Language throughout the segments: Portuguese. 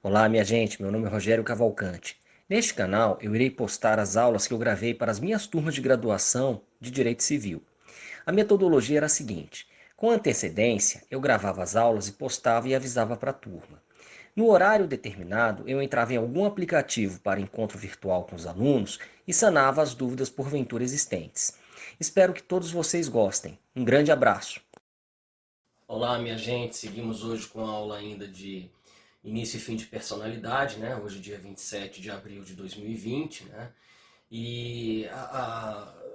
Olá, minha gente, meu nome é Rogério Cavalcante. Neste canal, eu irei postar as aulas que eu gravei para as minhas turmas de graduação de Direito Civil. A metodologia era a seguinte: com antecedência, eu gravava as aulas e postava e avisava para a turma. No horário determinado, eu entrava em algum aplicativo para encontro virtual com os alunos e sanava as dúvidas porventura existentes. Espero que todos vocês gostem. Um grande abraço. Olá, minha gente. Seguimos hoje com a aula ainda de início e fim de personalidade, né? Hoje, dia 27 de abril de 2020, né?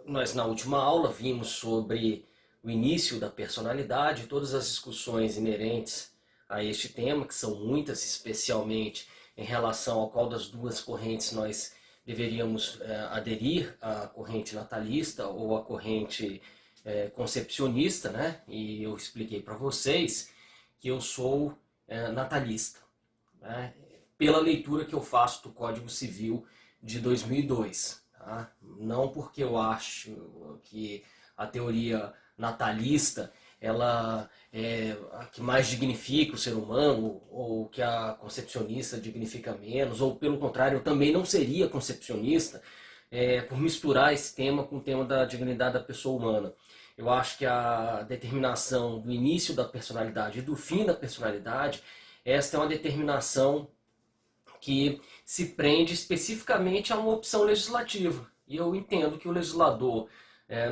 Nós, na última aula, vimos sobre o início da personalidade, todas as discussões inerentes a este tema, que são muitas, especialmente em relação a qual das duas correntes nós deveríamos aderir, a corrente natalista ou a corrente concepcionista, né? E eu expliquei para vocês que eu sou natalista, né? Pela leitura que eu faço do Código Civil de 2002. Tá? Não porque eu acho que a teoria natalista ela é a que mais dignifica o ser humano, ou que a concepcionista dignifica menos, ou pelo contrário, eu também não seria concepcionista por misturar esse tema com o tema da dignidade da pessoa humana. Eu acho que a determinação do início da personalidade e do fim da personalidade, esta é uma determinação que se prende especificamente a uma opção legislativa. E eu entendo que o legislador,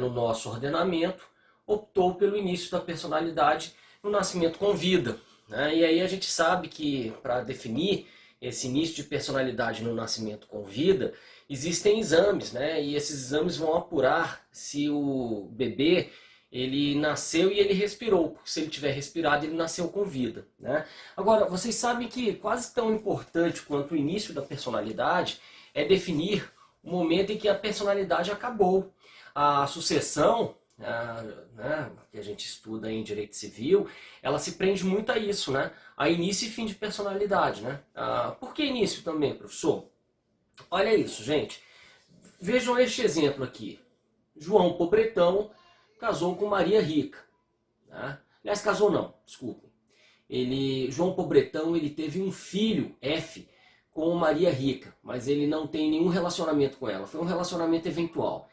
no nosso ordenamento, optou pelo início da personalidade no nascimento com vida, né? E aí a gente sabe que, para definir esse início de personalidade no nascimento com vida, existem exames, né? E esses exames vão apurar se o bebê ele nasceu e ele respirou, porque se ele tiver respirado, ele nasceu com vida, né? Agora, vocês sabem que quase tão importante quanto o início da personalidade é definir o momento em que a personalidade acabou. A sucessão, né, que a gente estuda em direito civil, ela se prende muito a isso, né? A início e fim de personalidade, né? Por que início também, professor? Olha isso, gente. Vejam este exemplo aqui. João Pobretão casou com Maria Rica, né? Aliás, casou não, desculpem. João Pobretão, ele teve um filho, F, com Maria Rica, mas ele não tem nenhum relacionamento com ela. Foi um relacionamento eventual.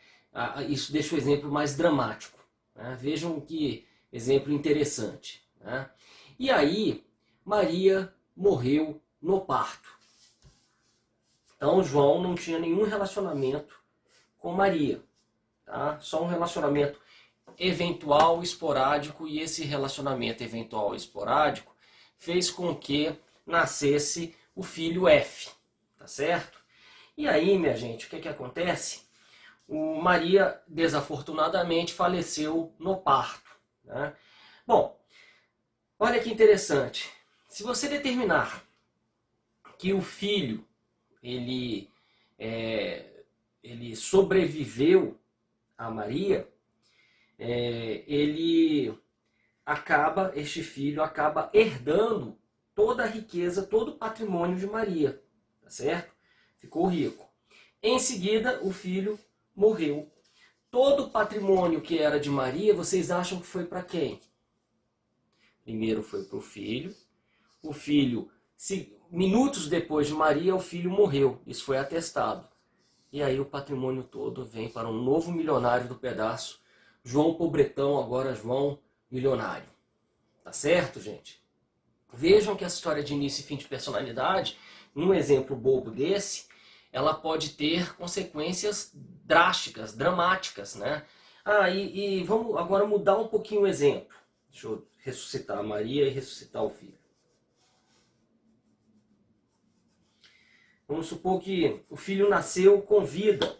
Isso deixa o exemplo mais dramático, né? Vejam que exemplo interessante, né? E aí, Maria morreu no parto. Então, João não tinha nenhum relacionamento com Maria, tá? Só um relacionamento eventual, esporádico, e esse relacionamento eventual esporádico fez com que nascesse o filho F, tá certo? E aí, minha gente, o que acontece? Maria, desafortunadamente, faleceu no parto, né? Bom, olha que interessante. Se você determinar que o filho ele, ele sobreviveu a Maria, este filho acaba herdando toda a riqueza, todo o patrimônio de Maria, tá certo? Ficou rico. Em seguida, o filho morreu. Todo o patrimônio que era de Maria, vocês acham que foi para quem? Primeiro foi para o filho. O filho, minutos depois de Maria, o filho morreu. Isso foi atestado. E aí o patrimônio todo vem para um novo milionário do pedaço, João Pobretão, agora João Milionário. Tá certo, gente? Vejam que essa história de início e fim de personalidade, num exemplo bobo desse, ela pode ter consequências drásticas, dramáticas, né? E vamos agora mudar um pouquinho o exemplo. Deixa eu ressuscitar a Maria e ressuscitar o filho. Vamos supor que o filho nasceu com vida,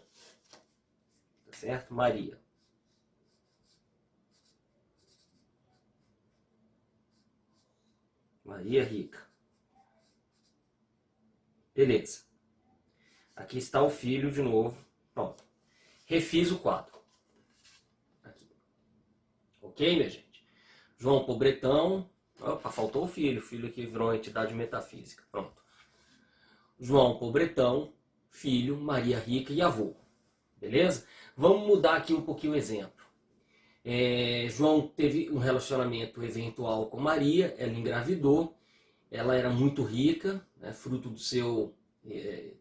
tá certo? Maria. Maria Rica. Beleza. Aqui está o filho de novo. Pronto. Refiz o quadro. Aqui. Ok, minha gente? João Pobretão. Opa, faltou o filho. O filho aqui virou uma entidade metafísica. Pronto. João Pobretão, filho, Maria Rica e avô. Beleza? Vamos mudar aqui um pouquinho o exemplo. João teve um relacionamento eventual com Maria, ela engravidou, ela era muito rica, né, fruto do seu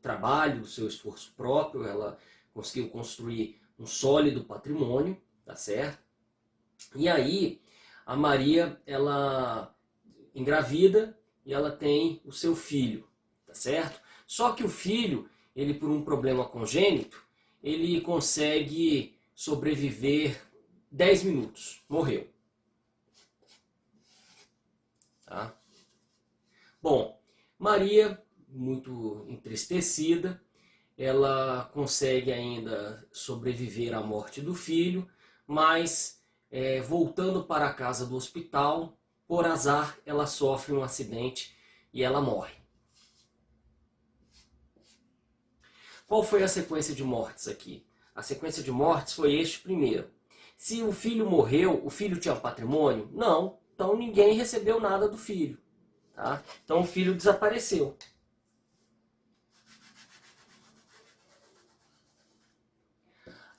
trabalho, do seu esforço próprio. Ela conseguiu construir um sólido patrimônio, tá certo? E aí a Maria, ela engravida e ela tem o seu filho, tá certo? Só que o filho, ele por um problema congênito, ele consegue sobreviver 10 minutos, morreu. Tá? Bom, Maria, muito entristecida, ela consegue ainda sobreviver à morte do filho, mas voltando para a casa do hospital, por azar, ela sofre um acidente e ela morre. Qual foi a sequência de mortes aqui? A sequência de mortes foi este primeiro. Se o filho morreu, o filho tinha patrimônio? Não. Então ninguém recebeu nada do filho. Tá? Então o filho desapareceu.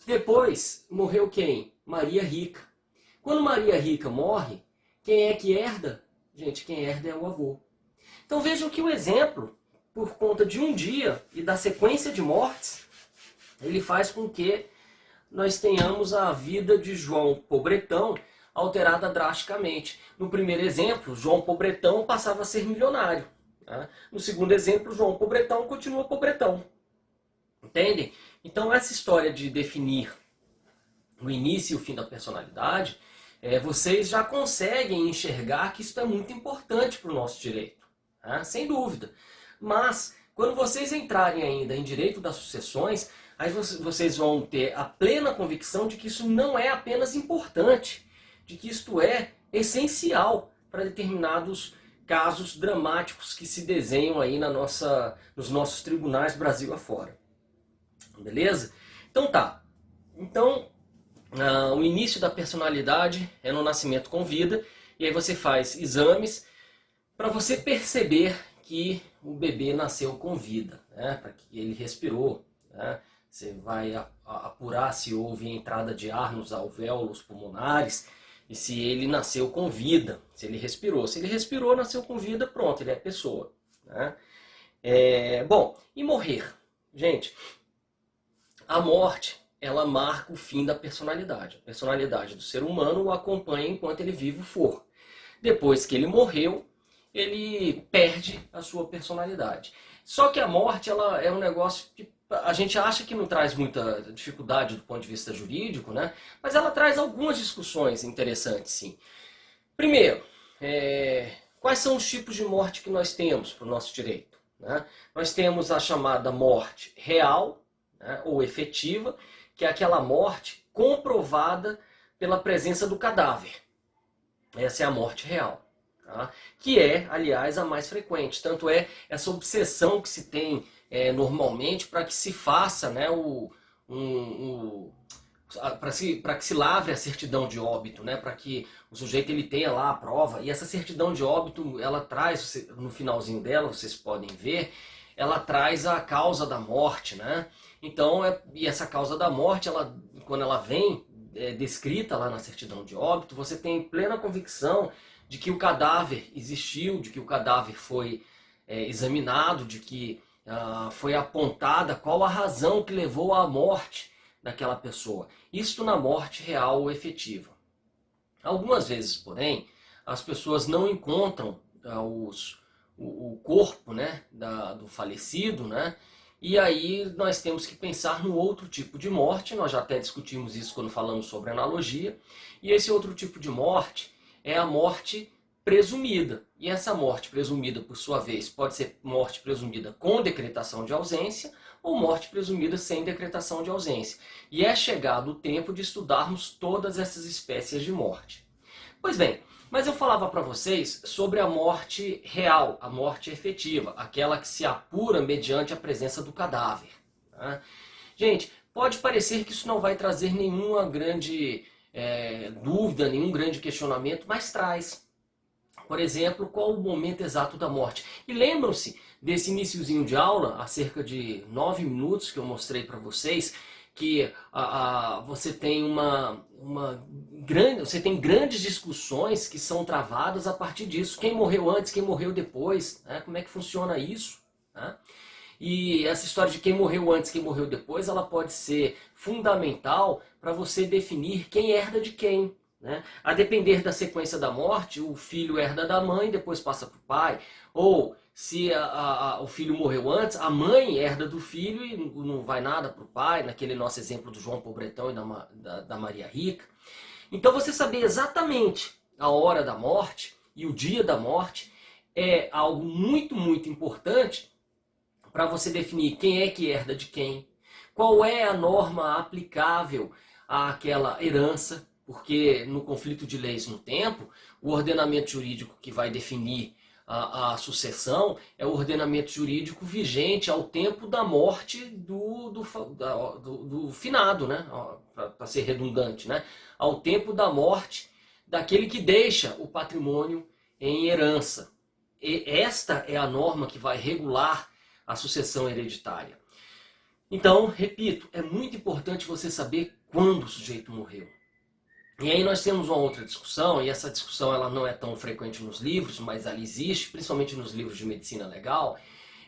Depois morreu quem? Maria Rica. Quando Maria Rica morre, quem é que herda? Gente, quem herda é o avô. Então vejam que o exemplo, por conta de um dia e da sequência de mortes, ele faz com que nós tenhamos a vida de João Pobretão alterada drasticamente. No primeiro exemplo, João Pobretão passava a ser milionário. Tá? No segundo exemplo, João Pobretão continua pobretão. Entendem? Então essa história de definir o início e o fim da personalidade, vocês já conseguem enxergar que isso é muito importante para o nosso direito. Tá? Sem dúvida. Mas, quando vocês entrarem ainda em direito das sucessões, aí vocês vão ter a plena convicção de que isso não é apenas importante, de que isto é essencial para determinados casos dramáticos que se desenham aí nos nossos tribunais Brasil afora. Beleza? Então tá. Então, o início da personalidade é no nascimento com vida, e aí você faz exames para você perceber que o bebê nasceu com vida, né? Para que ele respirou, né? Você vai apurar se houve entrada de ar nos alvéolos pulmonares e se ele nasceu com vida, se ele respirou. Se ele respirou, nasceu com vida, pronto, ele é pessoa. Né? Bom, e morrer? Gente, a morte, ela marca o fim da personalidade. A personalidade do ser humano o acompanha enquanto ele vivo for. Depois que ele morreu, ele perde a sua personalidade. Só que a morte, ela é um negócio que a gente acha que não traz muita dificuldade do ponto de vista jurídico, né? Mas ela traz algumas discussões interessantes, sim. Primeiro, quais são os tipos de morte que nós temos para o nosso direito? Né? Nós temos a chamada morte real, né, ou efetiva, que é aquela morte comprovada pela presença do cadáver. Essa é a morte real. Tá? Que é, aliás, a mais frequente. Tanto é essa obsessão que se tem normalmente para que se faça, né, para que se lavre a certidão de óbito, né, para que o sujeito ele tenha lá a prova. E essa certidão de óbito, ela traz, no finalzinho dela, vocês podem ver, ela traz a causa da morte, né? Então, e essa causa da morte, quando ela vem descrita lá na certidão de óbito, você tem plena convicção de que o cadáver existiu, de que o cadáver foi examinado, de que foi apontada qual a razão que levou à morte daquela pessoa. Isto na morte real ou efetiva. Algumas vezes, porém, as pessoas não encontram o corpo, né, do falecido, né? E aí nós temos que pensar no outro tipo de morte. Nós já até discutimos isso quando falamos sobre analogia. E esse outro tipo de morte é a morte presumida. E essa morte presumida, por sua vez, pode ser morte presumida com decretação de ausência ou morte presumida sem decretação de ausência. E é chegado o tempo de estudarmos todas essas espécies de morte. Pois bem, mas eu falava para vocês sobre a morte real, a morte efetiva, aquela que se apura mediante a presença do cadáver. Tá? Gente, pode parecer que isso não vai trazer nenhuma grande dúvida, nenhum grande questionamento, mas traz. Por exemplo, qual o momento exato da morte? E lembram-se desse iniciozinho de aula, há cerca de 9 minutos que eu mostrei para vocês, que você tem você tem grandes discussões que são travadas a partir disso. Quem morreu antes, quem morreu depois, né? Como é que funciona isso? né? E essa história de quem morreu antes, quem morreu depois, ela pode ser fundamental para você definir quem herda de quem, né? A depender da sequência da morte, o filho herda da mãe, depois passa para o pai. Ou se o filho morreu antes, a mãe herda do filho e não vai nada para o pai, naquele nosso exemplo do João Pobretão e da Maria Rica. Então você saber exatamente a hora da morte e o dia da morte é algo muito, muito importante para você definir quem é que herda de quem, qual é a norma aplicável àquela herança, porque no conflito de leis no tempo, o ordenamento jurídico que vai definir a sucessão é o ordenamento jurídico vigente ao tempo da morte do finado, né? Para ser redundante, né? Ao tempo da morte daquele que deixa o patrimônio em herança. E esta é a norma que vai regular a sucessão hereditária. Então, repito, é muito importante você saber quando o sujeito morreu. E aí nós temos uma outra discussão, e essa discussão ela não é tão frequente nos livros, mas ela existe, principalmente nos livros de medicina legal,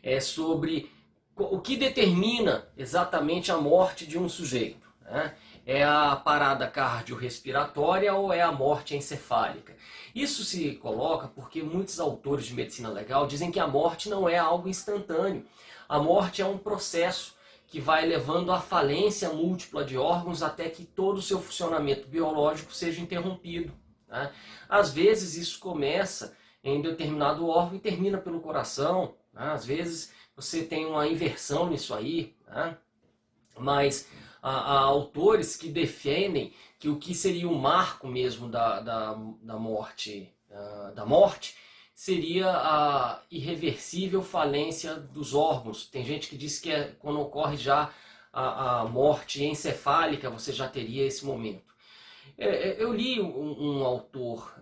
é sobre o que determina exatamente a morte de um sujeito, né? É a parada cardiorrespiratória ou é a morte encefálica? Isso se coloca porque muitos autores de medicina legal dizem que a morte não é algo instantâneo. A morte é um processo que vai levando à falência múltipla de órgãos até que todo o seu funcionamento biológico seja interrompido, né? Às vezes isso começa em determinado órgão e termina pelo coração, né? Às vezes você tem uma inversão nisso aí, né? Mas há autores que defendem que o que seria o marco mesmo da morte, seria a irreversível falência dos órgãos. Tem gente que diz que quando ocorre já a morte encefálica, você já teria esse momento. Eu li um autor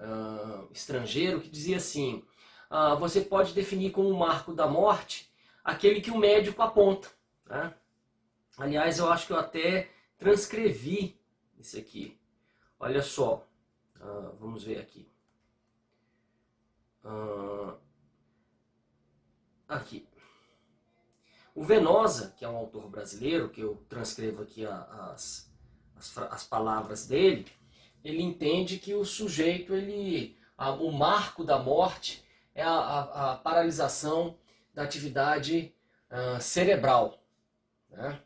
estrangeiro que dizia assim, você pode definir como marco da morte aquele que o médico aponta, né? Aliás, eu acho que eu até transcrevi isso aqui. Olha só, vamos ver aqui. Aqui. O Venosa, que é um autor brasileiro, que eu transcrevo aqui as palavras dele, ele entende que o sujeito, o marco da morte é a paralisação da atividade cerebral, né?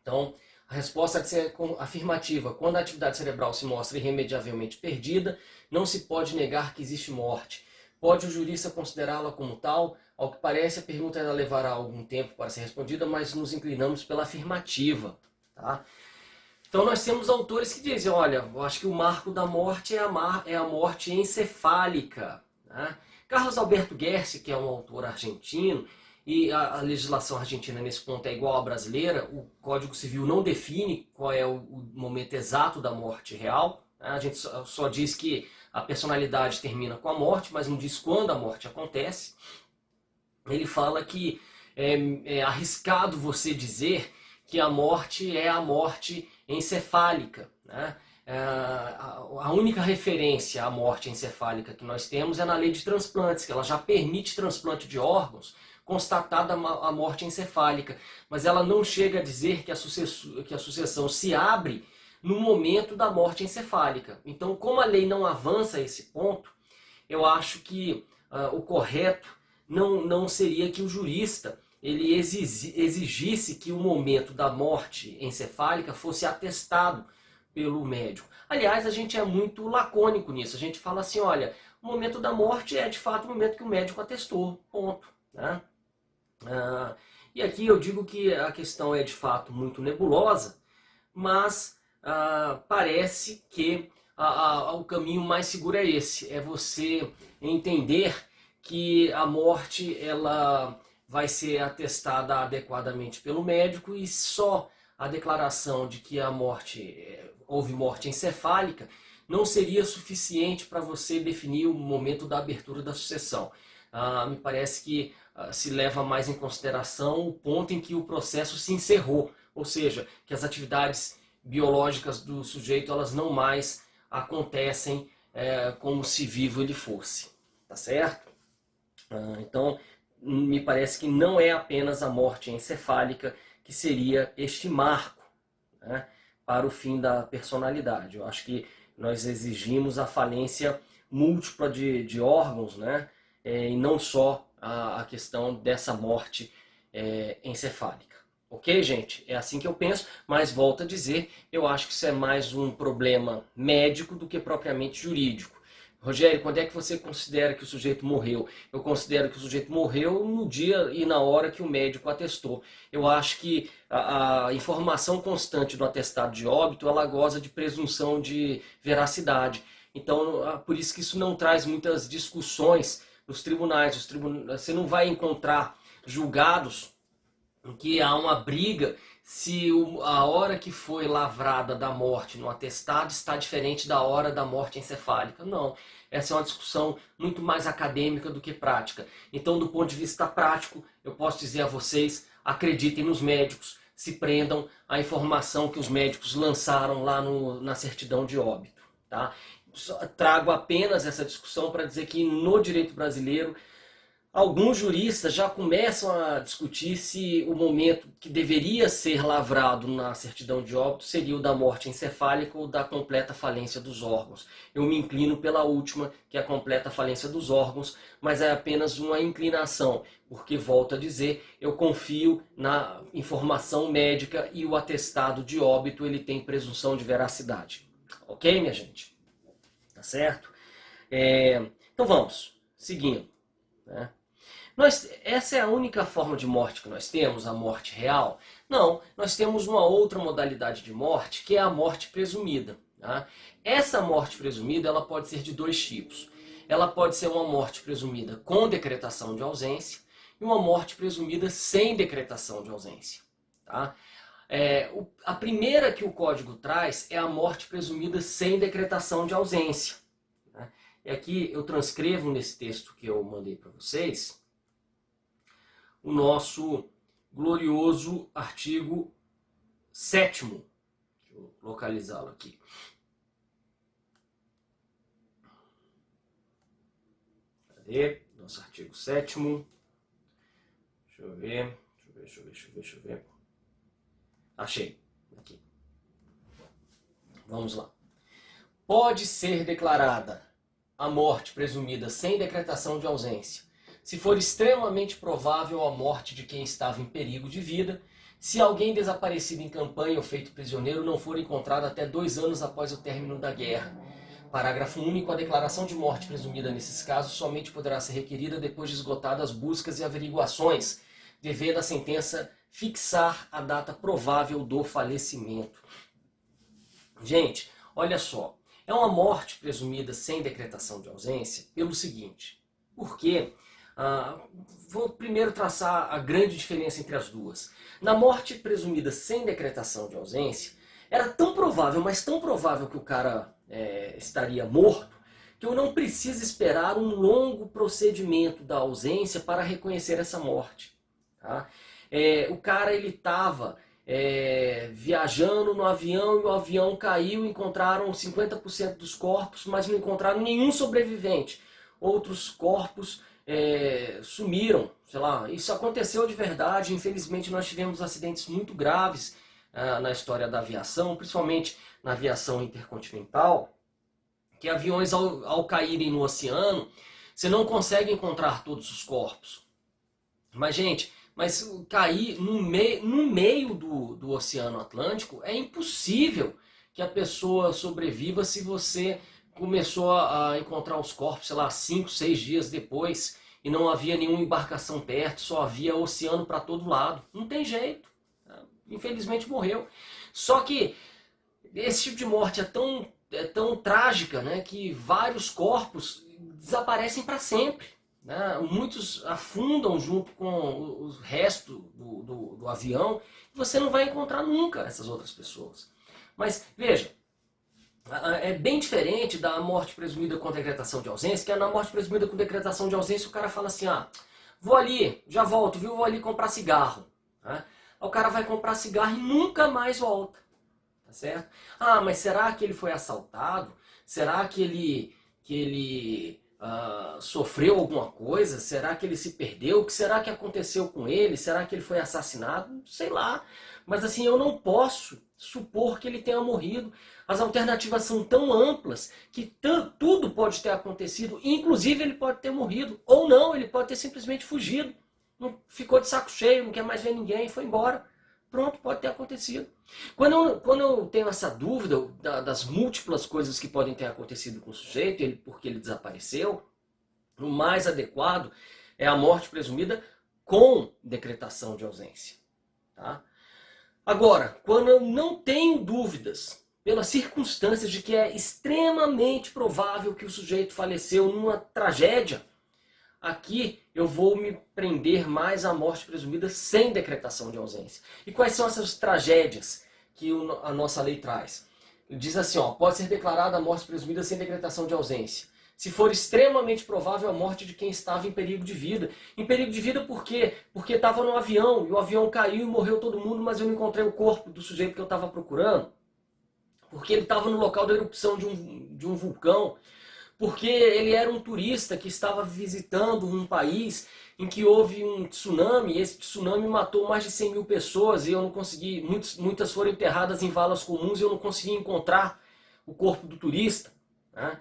Então, a resposta deve ser afirmativa. Quando a atividade cerebral se mostra irremediavelmente perdida, não se pode negar que existe morte. Pode o jurista considerá-la como tal? Ao que parece, a pergunta ainda levará algum tempo para ser respondida, mas nos inclinamos pela afirmativa, tá? Então nós temos autores que dizem, olha, eu acho que o marco da morte é a morte encefálica, né? Carlos Alberto Guerci, que é um autor argentino, e a legislação argentina nesse ponto é igual à brasileira, o Código Civil não define qual é o momento exato da morte real, né? A gente só diz que a personalidade termina com a morte, mas não diz quando a morte acontece. Ele fala que é arriscado você dizer que a morte é a morte encefálica, né? A única referência à morte encefálica que nós temos é na lei de transplantes, que ela já permite transplante de órgãos constatada a morte encefálica, mas ela não chega a dizer que a sucessão se abre no momento da morte encefálica. Então, como a lei não avança a esse ponto, eu acho que o correto não seria que o jurista ele exigisse que o momento da morte encefálica fosse atestado pelo médico. Aliás, a gente é muito lacônico nisso. A gente fala assim, olha, o momento da morte é de fato o momento que o médico atestou, ponto, né? E aqui eu digo que a questão é de fato muito nebulosa, mas parece que o caminho mais seguro é esse, é você entender que a morte ela vai ser atestada adequadamente pelo médico e só a declaração de que houve morte encefálica não seria suficiente para você definir o momento da abertura da sucessão. Me parece que se leva mais em consideração o ponto em que o processo se encerrou, ou seja, que as atividades biológicas do sujeito elas não mais acontecem como se vivo ele fosse, tá certo? Então, me parece que não é apenas a morte encefálica que seria este marco, né, para o fim da personalidade. Eu acho que nós exigimos a falência múltipla de órgãos, né, e não só a questão dessa morte encefálica. Ok, gente? É assim que eu penso, mas volto a dizer, eu acho que isso é mais um problema médico do que propriamente jurídico. Rogério, quando é que você considera que o sujeito morreu? Eu considero que o sujeito morreu no dia e na hora que o médico atestou. Eu acho que a informação constante do atestado de óbito, ela goza de presunção de veracidade. Então, por isso que isso não traz muitas discussões nos tribunais. Você não vai encontrar julgados em que há uma briga se a hora que foi lavrada da morte no atestado está diferente da hora da morte encefálica. Não, essa é uma discussão muito mais acadêmica do que prática. Então, do ponto de vista prático, eu posso dizer a vocês, acreditem nos médicos, se prendam à informação que os médicos lançaram lá na certidão de óbito. Tá? Trago apenas essa discussão para dizer que no direito brasileiro, alguns juristas já começam a discutir se o momento que deveria ser lavrado na certidão de óbito seria o da morte encefálica ou da completa falência dos órgãos. Eu me inclino pela última, que é a completa falência dos órgãos, mas é apenas uma inclinação, porque, volto a dizer, eu confio na informação médica e o atestado de óbito ele tem presunção de veracidade. Ok, minha gente? Tá certo? Então vamos, seguindo, né? Essa é a única forma de morte que nós temos, a morte real? Não, nós temos uma outra modalidade de morte, que é a morte presumida. Tá? Essa morte presumida ela pode ser de dois tipos. Ela pode ser uma morte presumida com decretação de ausência e uma morte presumida sem decretação de ausência. Tá? A primeira que o Código traz é a morte presumida sem decretação de ausência. Tá? E aqui eu transcrevo nesse texto que eu mandei para vocês o nosso glorioso artigo 7º. Deixa eu localizá-lo aqui. Cadê? Nosso artigo 7º. Deixa eu ver. Achei. Aqui. Vamos lá. Pode ser declarada a morte presumida sem decretação de ausência, se for extremamente provável a morte de quem estava em perigo de vida, se alguém desaparecido em campanha ou feito prisioneiro não for encontrado até 2 anos após o término da guerra. Parágrafo único. A declaração de morte presumida nesses casos somente poderá ser requerida depois de esgotadas buscas e averiguações, devendo a sentença fixar a data provável do falecimento. Gente, olha só. É uma morte presumida sem decretação de ausência pelo seguinte. Porque vou primeiro traçar a grande diferença entre as duas. Na morte presumida sem decretação de ausência, era tão provável, mas tão provável que o cara estaria morto, que eu não preciso esperar um longo procedimento da ausência para reconhecer essa morte. Tá? O cara ele estava viajando no avião e o avião caiu, encontraram 50% dos corpos, mas não encontraram nenhum sobrevivente. Outros corpos sumiram, sei lá, isso aconteceu de verdade. Infelizmente nós tivemos acidentes muito graves na história da aviação, principalmente na aviação intercontinental, que aviões ao caírem no oceano, você não consegue encontrar todos os corpos. Mas gente, cair no meio do Oceano Atlântico é impossível que a pessoa sobreviva se você começou a encontrar os corpos, sei lá, 5, 6 dias depois e não havia nenhuma embarcação perto, só havia oceano para todo lado. Não tem jeito. Infelizmente morreu. Só que esse tipo de morte é tão trágica, né, que vários corpos desaparecem para sempre. Né? Muitos afundam junto com o resto do avião e você não vai encontrar nunca essas outras pessoas. Mas veja, é bem diferente da morte presumida com decretação de ausência, que na morte presumida com decretação de ausência o cara fala assim, vou ali, já volto, viu? Vou ali comprar cigarro. Né? O cara vai comprar cigarro e nunca mais volta. Tá certo? Mas será que ele foi assaltado? Será que ele sofreu alguma coisa? Será que ele se perdeu? O que será que aconteceu com ele? Será que ele foi assassinado? Sei lá. Mas assim, eu não posso supor que ele tenha morrido. As alternativas são tão amplas que tudo pode ter acontecido. Inclusive ele pode ter morrido. Ou não, ele pode ter simplesmente fugido. Não, ficou de saco cheio, não quer mais ver ninguém, foi embora. Pronto, pode ter acontecido. Quando eu tenho essa dúvida das múltiplas coisas que podem ter acontecido com o sujeito, porque ele desapareceu, o mais adequado é a morte presumida com decretação de ausência. Tá? Agora, quando eu não tenho dúvidas, pelas circunstâncias de que é extremamente provável que o sujeito faleceu numa tragédia, aqui eu vou me prender mais à morte presumida sem decretação de ausência. E quais são essas tragédias que a nossa lei traz? Ele diz assim, ó, pode ser declarada a morte presumida sem decretação de ausência, se for extremamente provável a morte de quem estava em perigo de vida. Em perigo de vida por quê? Porque estava no avião, e o avião caiu e morreu todo mundo, mas eu não encontrei o corpo do sujeito que eu estava procurando. Porque ele estava no local da erupção de um vulcão. Porque ele era um turista que estava visitando um país em que houve um tsunami, e esse tsunami matou mais de 100 mil pessoas, e eu não consegui, muitas foram enterradas em valas comuns, e eu não consegui encontrar o corpo do turista. Né?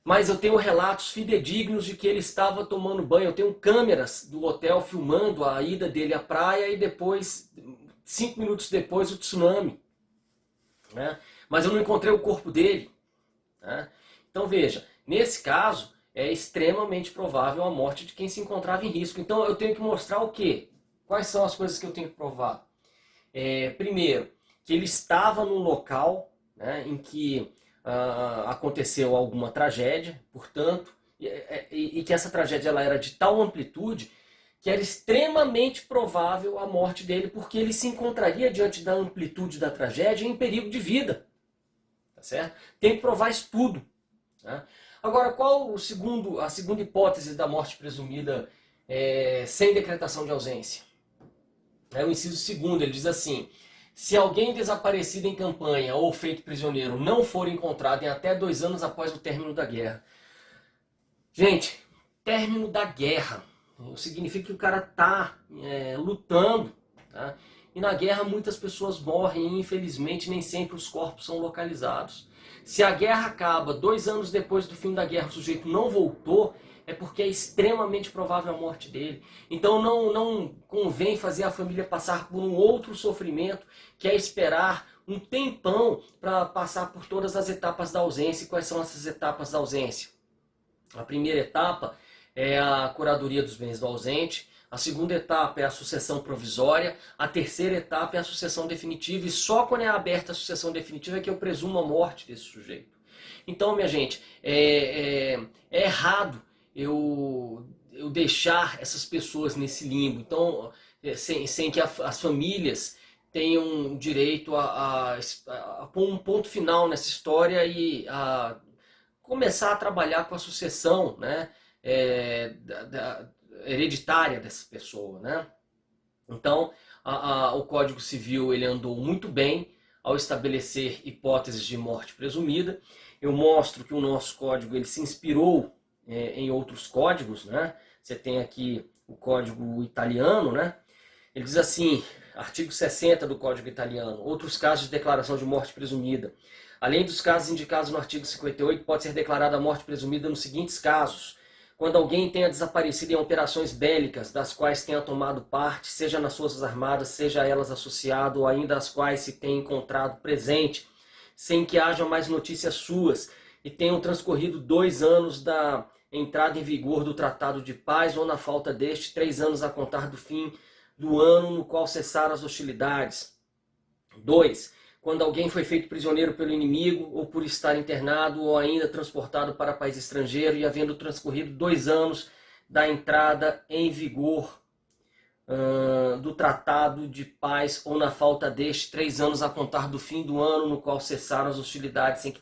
Mas eu tenho relatos fidedignos de que ele estava tomando banho, eu tenho câmeras do hotel filmando a ida dele à praia, e depois, 5 minutos depois, o tsunami. Né? Mas eu não encontrei o corpo dele. Né? Então veja, nesse caso, é extremamente provável a morte de quem se encontrava em risco. Então eu tenho que mostrar o quê? Quais são as coisas que eu tenho que provar? Primeiro, que ele estava num local, né, em que aconteceu alguma tragédia, portanto, e que essa tragédia ela era de tal amplitude que era extremamente provável a morte dele, porque ele se encontraria diante da amplitude da tragédia em perigo de vida. Tá certo? Tem que provar isso tudo. Né? Agora, qual a segunda hipótese da morte presumida sem decretação de ausência? É o inciso segundo, ele diz assim: se alguém desaparecido em campanha ou feito prisioneiro não for encontrado em até 2 anos após o término da guerra. Gente, término da guerra significa que o cara está lutando. Tá? E na guerra muitas pessoas morrem e infelizmente nem sempre os corpos são localizados. Se a guerra acaba 2 anos depois do fim da guerra, o sujeito não voltou, é porque é extremamente provável a morte dele. Então não convém fazer a família passar por um outro sofrimento, que é esperar um tempão para passar por todas as etapas da ausência. E quais são essas etapas da ausência? A primeira etapa é a curadoria dos bens do ausente. A segunda etapa é a sucessão provisória, a terceira etapa é a sucessão definitiva, e só quando é aberta a sucessão definitiva é que eu presumo a morte desse sujeito. Então, minha gente, é errado eu deixar essas pessoas nesse limbo, então, sem que as famílias tenham direito a pôr um ponto final nessa história e a começar a trabalhar com a sucessão, né, hereditária dessa pessoa, né? Então, o Código Civil ele andou muito bem ao estabelecer hipóteses de morte presumida. Eu mostro que o nosso código ele se inspirou em outros códigos, né? Você tem aqui o Código Italiano, né? Ele diz assim, artigo 60 do Código Italiano: outros casos de declaração de morte presumida. Além dos casos indicados no artigo 58, pode ser declarada a morte presumida nos seguintes casos: quando alguém tenha desaparecido em operações bélicas, das quais tenha tomado parte, seja nas Forças Armadas, seja a elas associado, ou ainda as quais se tenha encontrado presente, sem que haja mais notícias suas, e tenham transcorrido 2 anos da entrada em vigor do Tratado de Paz, ou na falta deste, 3 anos a contar do fim do ano no qual cessaram as hostilidades. 2. Quando alguém foi feito prisioneiro pelo inimigo, ou por estar internado, ou ainda transportado para país estrangeiro, e havendo transcorrido 2 anos da entrada em vigor do Tratado de Paz, ou na falta deste, 3 anos a contar do fim do ano no qual cessaram as hostilidades, sem que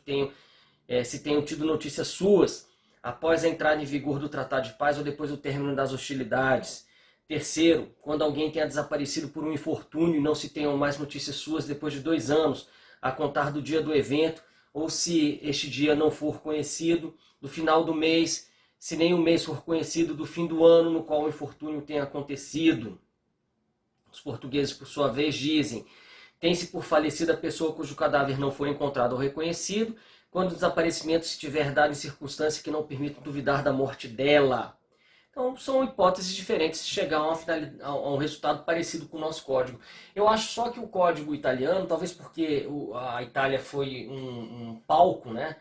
se tenham tido notícias suas, após a entrada em vigor do Tratado de Paz, ou depois do término das hostilidades. 3º, quando alguém tenha desaparecido por um infortúnio e não se tenham mais notícias suas depois de 2 anos, a contar do dia do evento, ou se este dia não for conhecido, do final do mês, se nem o mês for conhecido do fim do ano no qual o infortúnio tenha acontecido. Os portugueses, por sua vez, dizem: tem-se por falecida a pessoa cujo cadáver não foi encontrado ou reconhecido, quando o desaparecimento se tiver dado em circunstância que não permitam duvidar da morte dela. Então, são hipóteses diferentes de chegar a um resultado parecido com o nosso código. Eu acho só que o código italiano, talvez porque a Itália foi um palco, né,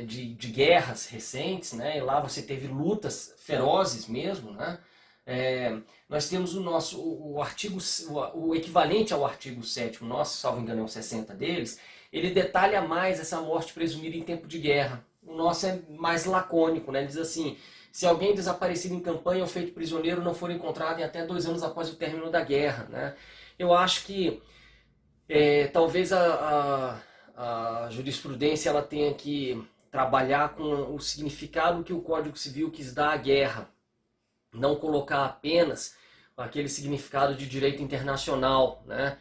de guerras recentes, né, e lá você teve lutas ferozes mesmo, né. Nós temos o artigo, o equivalente ao artigo 7º, nosso, salvo engano, é o 60 deles, ele detalha mais essa morte presumida em tempo de guerra. O nosso é mais lacônico, né? Ele diz assim: se alguém desaparecido em campanha ou feito prisioneiro não for encontrado em até 2 anos após o término da guerra, né? Eu acho que talvez a jurisprudência ela tenha que trabalhar com o significado que o Código Civil quis dar à guerra, não colocar apenas aquele significado de direito internacional, né?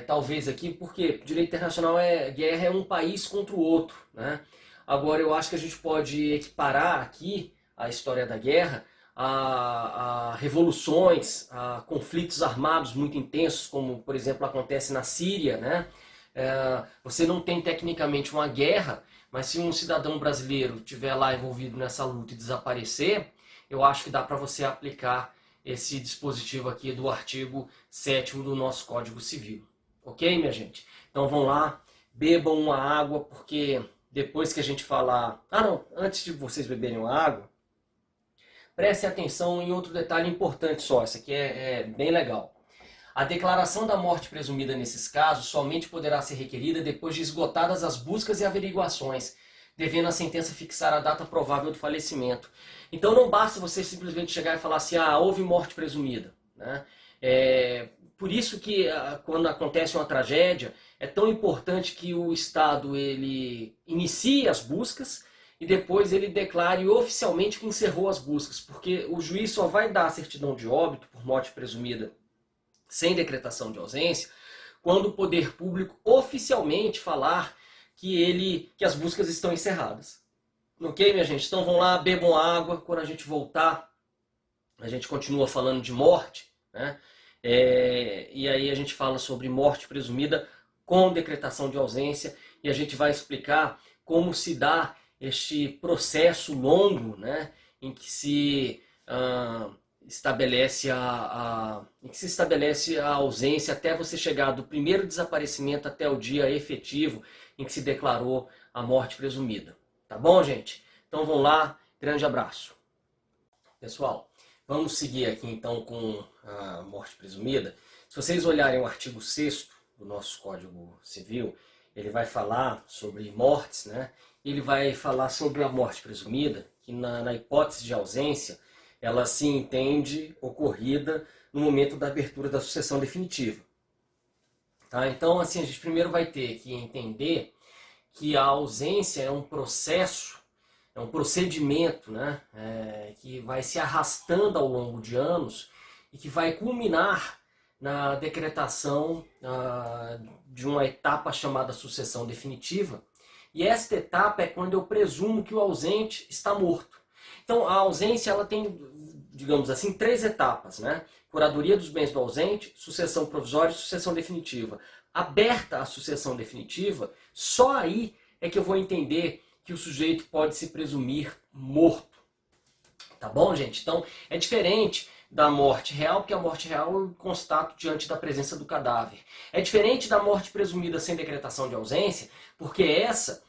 Talvez aqui, porque direito internacional guerra é um país contra o outro, né? Agora eu acho que a gente pode equiparar aqui a história da guerra a revoluções, a conflitos armados muito intensos, como por exemplo acontece na Síria, né? Você não tem tecnicamente uma guerra, mas se um cidadão brasileiro estiver lá envolvido nessa luta e desaparecer, eu acho que dá para você aplicar esse dispositivo aqui do artigo 7º do nosso Código Civil. Ok, minha gente? Então vão lá, bebam uma água, porque depois que a gente falar... antes de vocês beberem uma água, prestem atenção em outro detalhe importante só, esse aqui é bem legal. A declaração da morte presumida nesses casos somente poderá ser requerida depois de esgotadas as buscas e averiguações, devendo a sentença fixar a data provável do falecimento. Então não basta você simplesmente chegar e falar assim: houve morte presumida, né? Por isso que quando acontece uma tragédia, é tão importante que o Estado ele inicie as buscas e depois ele declare oficialmente que encerrou as buscas, porque o juiz só vai dar a certidão de óbito por morte presumida sem decretação de ausência quando o poder público oficialmente falar que as buscas estão encerradas. Ok, minha gente? Então vão lá, bebam água. Quando a gente voltar, a gente continua falando de morte, né? E aí a gente fala sobre morte presumida com decretação de ausência e a gente vai explicar como se dá este processo longo, né, em que se estabelece a ausência até você chegar do primeiro desaparecimento até o dia efetivo em que se declarou a morte presumida. Tá bom, gente? Então vamos lá, grande abraço. Pessoal, vamos seguir aqui então com a morte presumida. Se vocês olharem o artigo 6º do nosso Código Civil, ele vai falar sobre mortes, né? Ele vai falar sobre a morte presumida, que na hipótese de ausência, ela se entende ocorrida no momento da abertura da sucessão definitiva. Tá? Então, assim, a gente primeiro vai ter que entender que a ausência é um processo, é um procedimento, né, que vai se arrastando ao longo de anos e que vai culminar na decretação de uma etapa chamada sucessão definitiva. E esta etapa é quando eu presumo que o ausente está morto. Então a ausência ela tem, digamos assim, 3 etapas, né? Curadoria dos bens do ausente, sucessão provisória e sucessão definitiva. Aberta a sucessão definitiva, só aí é que eu vou entender que o sujeito pode se presumir morto. Tá bom, gente? Então é diferente da morte real, porque a morte real eu constato diante da presença do cadáver. É diferente da morte presumida sem decretação de ausência, porque essa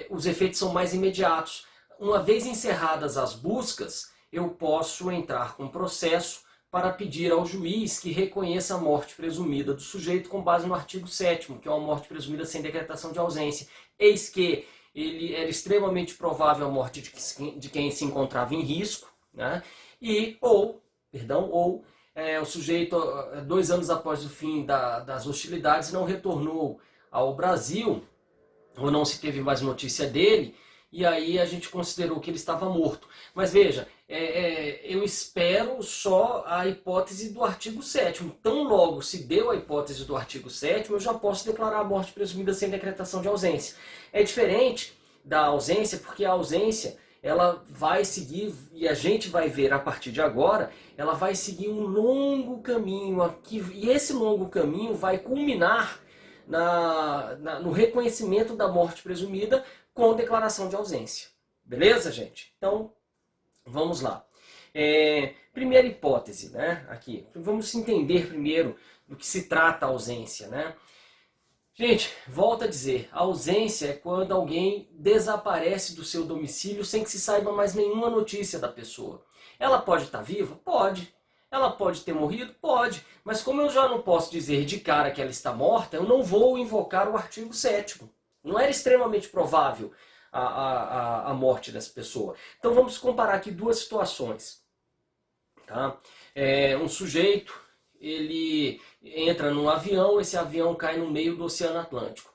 os efeitos são mais imediatos. Uma vez encerradas as buscas, eu posso entrar com processo para pedir ao juiz que reconheça a morte presumida do sujeito com base no artigo 7º, que é uma morte presumida sem decretação de ausência. Eis que ele era extremamente provável a morte de quem se encontrava em risco, né? Ou o sujeito, 2 anos após o fim das hostilidades, não retornou ao Brasil, ou não se teve mais notícia dele, e aí a gente considerou que ele estava morto. Mas veja, eu espero só a hipótese do artigo 7º. Tão logo se deu a hipótese do artigo 7º, eu já posso declarar a morte presumida sem decretação de ausência. É diferente da ausência, porque a ausência ela vai seguir, e a gente vai ver a partir de agora, ela vai seguir um longo caminho aqui, e esse longo caminho vai culminar no reconhecimento da morte presumida com declaração de ausência. Beleza, gente? Então, vamos lá. Primeira hipótese, né? Aqui, vamos entender primeiro do que se trata a ausência, né? Gente, volto a dizer, a ausência é quando alguém desaparece do seu domicílio sem que se saiba mais nenhuma notícia da pessoa. Ela pode estar viva? Pode. Ela pode ter morrido? Pode. Mas como eu já não posso dizer de cara que ela está morta, eu não vou invocar o artigo 7º. Não era extremamente provável a morte dessa pessoa. Então vamos comparar aqui duas situações. Tá? Um sujeito, ele entra num avião, esse avião cai no meio do Oceano Atlântico.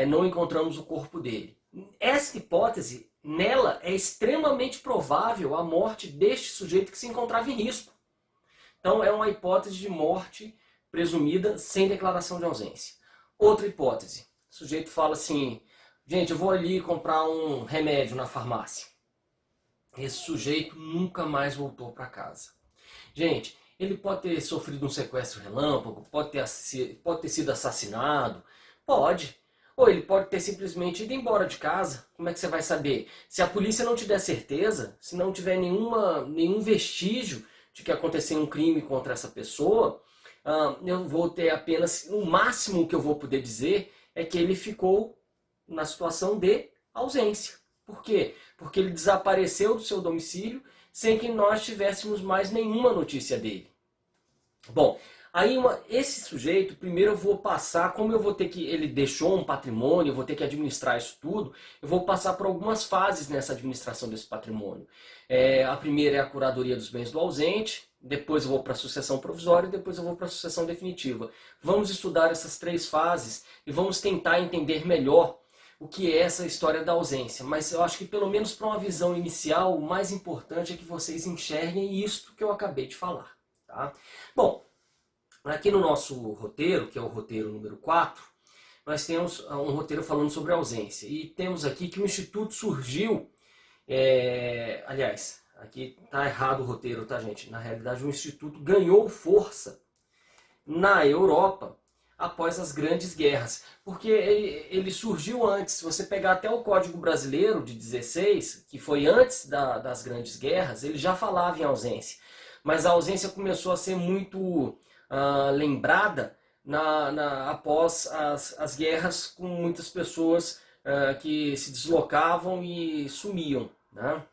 Não encontramos o corpo dele. Esta hipótese, nela, é extremamente provável a morte deste sujeito que se encontrava em risco. Então é uma hipótese de morte presumida sem declaração de ausência. Outra hipótese, o sujeito fala assim, gente, eu vou ali comprar um remédio na farmácia. Esse sujeito nunca mais voltou para casa. Gente, ele pode ter sofrido um sequestro relâmpago, pode ter sido assassinado, pode. Ou ele pode ter simplesmente ido embora de casa. Como é que você vai saber? Se a polícia não te der certeza, se não tiver nenhum vestígio de que aconteceu um crime contra essa pessoa, eu vou ter apenas, o máximo que eu vou poder dizer é que ele ficou na situação de ausência. Por quê? Porque ele desapareceu do seu domicílio sem que nós tivéssemos mais nenhuma notícia dele. Bom, aí esse sujeito, primeiro eu vou passar, como eu vou ter que, ele deixou um patrimônio, eu vou ter que administrar isso tudo, eu vou passar por algumas fases nessa administração desse patrimônio. A primeira é a curadoria dos bens do ausente, depois eu vou para a sucessão provisória e depois eu vou para a sucessão definitiva. Vamos estudar essas três fases e vamos tentar entender melhor o que é essa história da ausência. Mas eu acho que pelo menos para uma visão inicial, o mais importante é que vocês enxerguem isto que eu acabei de falar. Tá? Bom, aqui no nosso roteiro, que é o roteiro número 4, nós temos um roteiro falando sobre ausência. E temos aqui que o Instituto surgiu, aliás, aqui está errado o roteiro, tá, gente? Na realidade, o Instituto ganhou força na Europa após as grandes guerras, porque ele surgiu antes. Se você pegar até o Código Brasileiro de 16, que foi antes das grandes guerras, ele já falava em ausência. Mas a ausência começou a ser muito lembrada após as guerras, com muitas pessoas que se deslocavam e sumiam, né?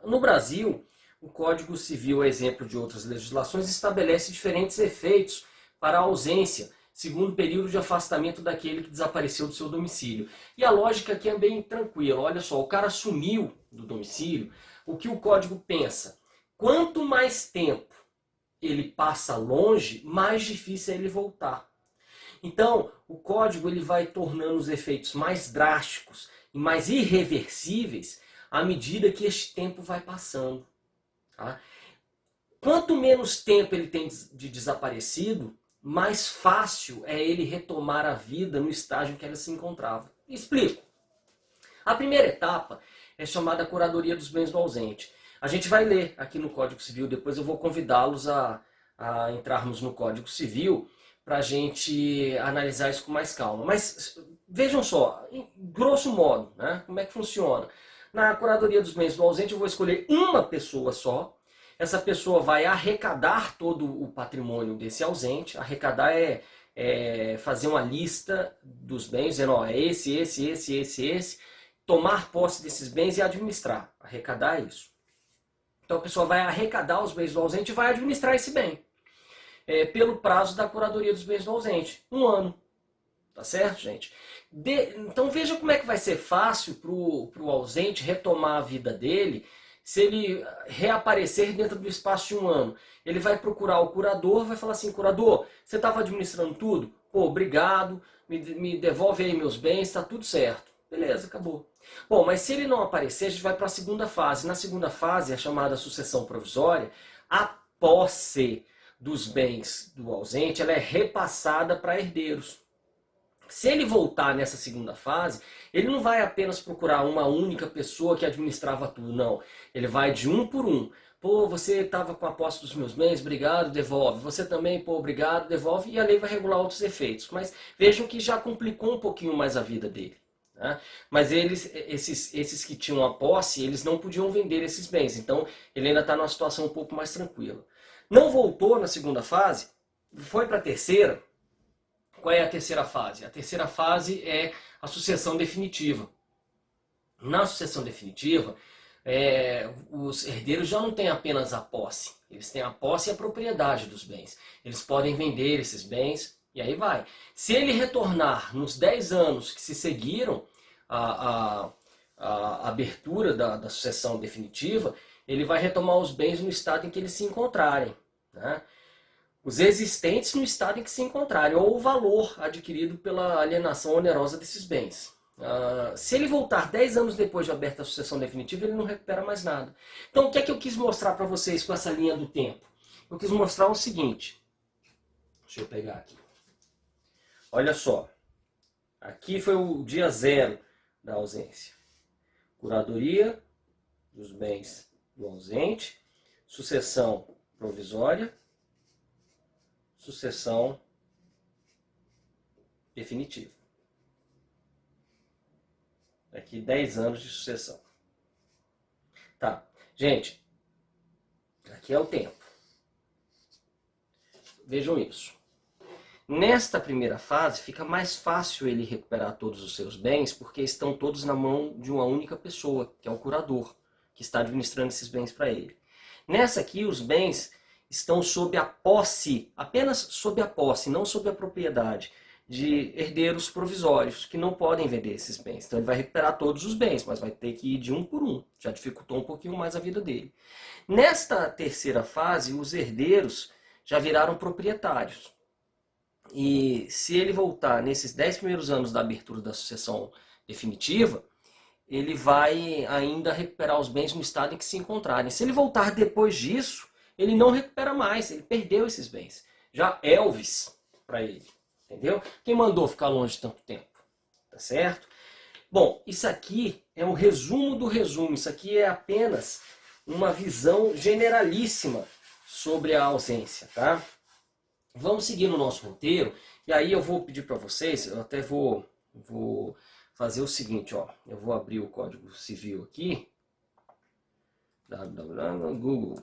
No Brasil, o Código Civil, a exemplo de outras legislações, estabelece diferentes efeitos para a ausência, segundo o período de afastamento daquele que desapareceu do seu domicílio. E a lógica aqui é bem tranquila. Olha só, o cara sumiu do domicílio, o que o Código pensa? Quanto mais tempo ele passa longe, mais difícil é ele voltar. Então, o Código ele vai tornando os efeitos mais drásticos e mais irreversíveis à medida que este tempo vai passando. Tá? Quanto menos tempo ele tem de desaparecido, mais fácil é ele retomar a vida no estágio em que ela se encontrava. Explico. A primeira etapa é chamada curadoria dos bens do ausente. A gente vai ler aqui no Código Civil, depois eu vou convidá-los a entrarmos no Código Civil para a gente analisar isso com mais calma. Mas vejam só, grosso modo, né, como é que funciona. Na curadoria dos bens do ausente eu vou escolher uma pessoa só. Essa pessoa vai arrecadar todo o patrimônio desse ausente. Arrecadar é fazer uma lista dos bens, dizendo, ó, é esse. Tomar posse desses bens e administrar. Arrecadar é isso. Então a pessoa vai arrecadar os bens do ausente e vai administrar esse bem. Pelo prazo da curadoria dos bens do ausente. 1 ano. Tá certo, gente? Então veja como é que vai ser fácil para o ausente retomar a vida dele se ele reaparecer dentro do espaço de 1 ano. Ele vai procurar o curador, vai falar assim, curador, você estava administrando tudo? Pô, obrigado, me devolve aí meus bens, está tudo certo. Beleza, acabou. Bom, mas se ele não aparecer, a gente vai para a segunda fase. Na segunda fase, a chamada sucessão provisória, a posse dos bens do ausente ela é repassada para herdeiros. Se ele voltar nessa segunda fase, ele não vai apenas procurar uma única pessoa que administrava tudo, não. Ele vai de um por um. Pô, você estava com a posse dos meus bens, obrigado, devolve. Você também, pô, obrigado, devolve. E a lei vai regular outros efeitos. Mas vejam que já complicou um pouquinho mais a vida dele. Né? Mas esses que tinham a posse, eles não podiam vender esses bens. Então ele ainda está numa situação um pouco mais tranquila. Não voltou na segunda fase, foi para a terceira. Qual é a terceira fase? A terceira fase é a sucessão definitiva. Na sucessão definitiva, os herdeiros já não têm apenas a posse, eles têm a posse e a propriedade dos bens. Eles podem vender esses bens e aí vai. Se ele retornar nos 10 anos que se seguiram a abertura da sucessão definitiva, ele vai retomar os bens no estado em que eles se encontrarem, né? Os existentes no estado em que se encontrarem, ou o valor adquirido pela alienação onerosa desses bens. Se ele voltar 10 anos depois de aberta a sucessão definitiva, ele não recupera mais nada. Então, o que é que eu quis mostrar para vocês com essa linha do tempo? Eu quis mostrar o seguinte. Deixa eu pegar aqui. Olha só. Aqui foi o dia zero da ausência. Curadoria dos bens do ausente, sucessão provisória, sucessão definitiva. Aqui 10 anos de sucessão. Tá, gente, aqui é o tempo. Vejam isso. Nesta primeira fase fica mais fácil ele recuperar todos os seus bens, porque estão todos na mão de uma única pessoa, que é o curador, que está administrando esses bens para ele. Nessa aqui, os bens estão sob a posse, apenas sob a posse, não sob a propriedade, de herdeiros provisórios, que não podem vender esses bens. Então ele vai recuperar todos os bens, mas vai ter que ir de um por um. Já dificultou um pouquinho mais a vida dele. Nesta terceira fase, os herdeiros já viraram proprietários. E se ele voltar nesses 10 primeiros anos da abertura da sucessão definitiva, ele vai ainda recuperar os bens no estado em que se encontrarem. Se ele voltar depois disso, ele não recupera mais, ele perdeu esses bens. Já Elvis para ele, entendeu? Quem mandou ficar longe tanto tempo, tá certo? Bom, isso aqui é um resumo do resumo, isso aqui é apenas uma visão generalíssima sobre a ausência, tá? Vamos seguir no nosso roteiro, e aí eu vou pedir para vocês, eu até vou fazer o seguinte, ó, eu vou abrir o Código Civil aqui, Google,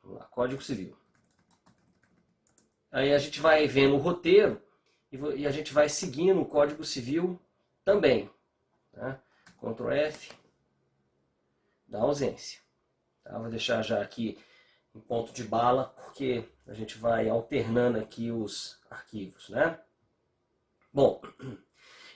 vamos lá, Código Civil. Aí a gente vai vendo o roteiro e a gente vai seguindo o Código Civil também, tá? Ctrl F, da ausência. Tá? Vou deixar já aqui em ponto de bala, porque a gente vai alternando aqui os arquivos, né? Bom,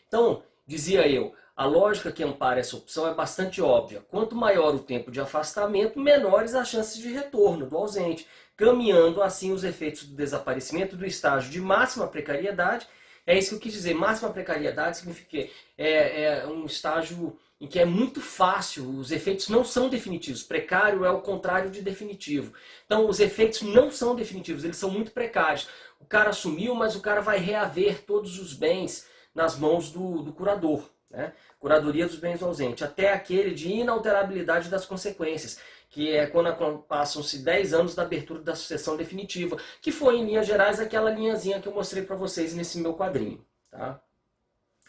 então, dizia eu, a lógica que ampara essa opção é bastante óbvia. Quanto maior o tempo de afastamento, menores as chances de retorno do ausente, caminhando assim os efeitos do desaparecimento do estágio de máxima precariedade. É isso que eu quis dizer, máxima precariedade significa que é um estágio em que é muito fácil, os efeitos não são definitivos. Precário é o contrário de definitivo. Então os efeitos não são definitivos, eles são muito precários. O cara sumiu, mas o cara vai reaver todos os bens nas mãos do curador, né? Curadoria dos bens do ausente, até aquele de inalterabilidade das consequências, que é quando passam-se 10 anos da abertura da sucessão definitiva, que foi, em linhas gerais, aquela linhazinha que eu mostrei para vocês nesse meu quadrinho. Tá?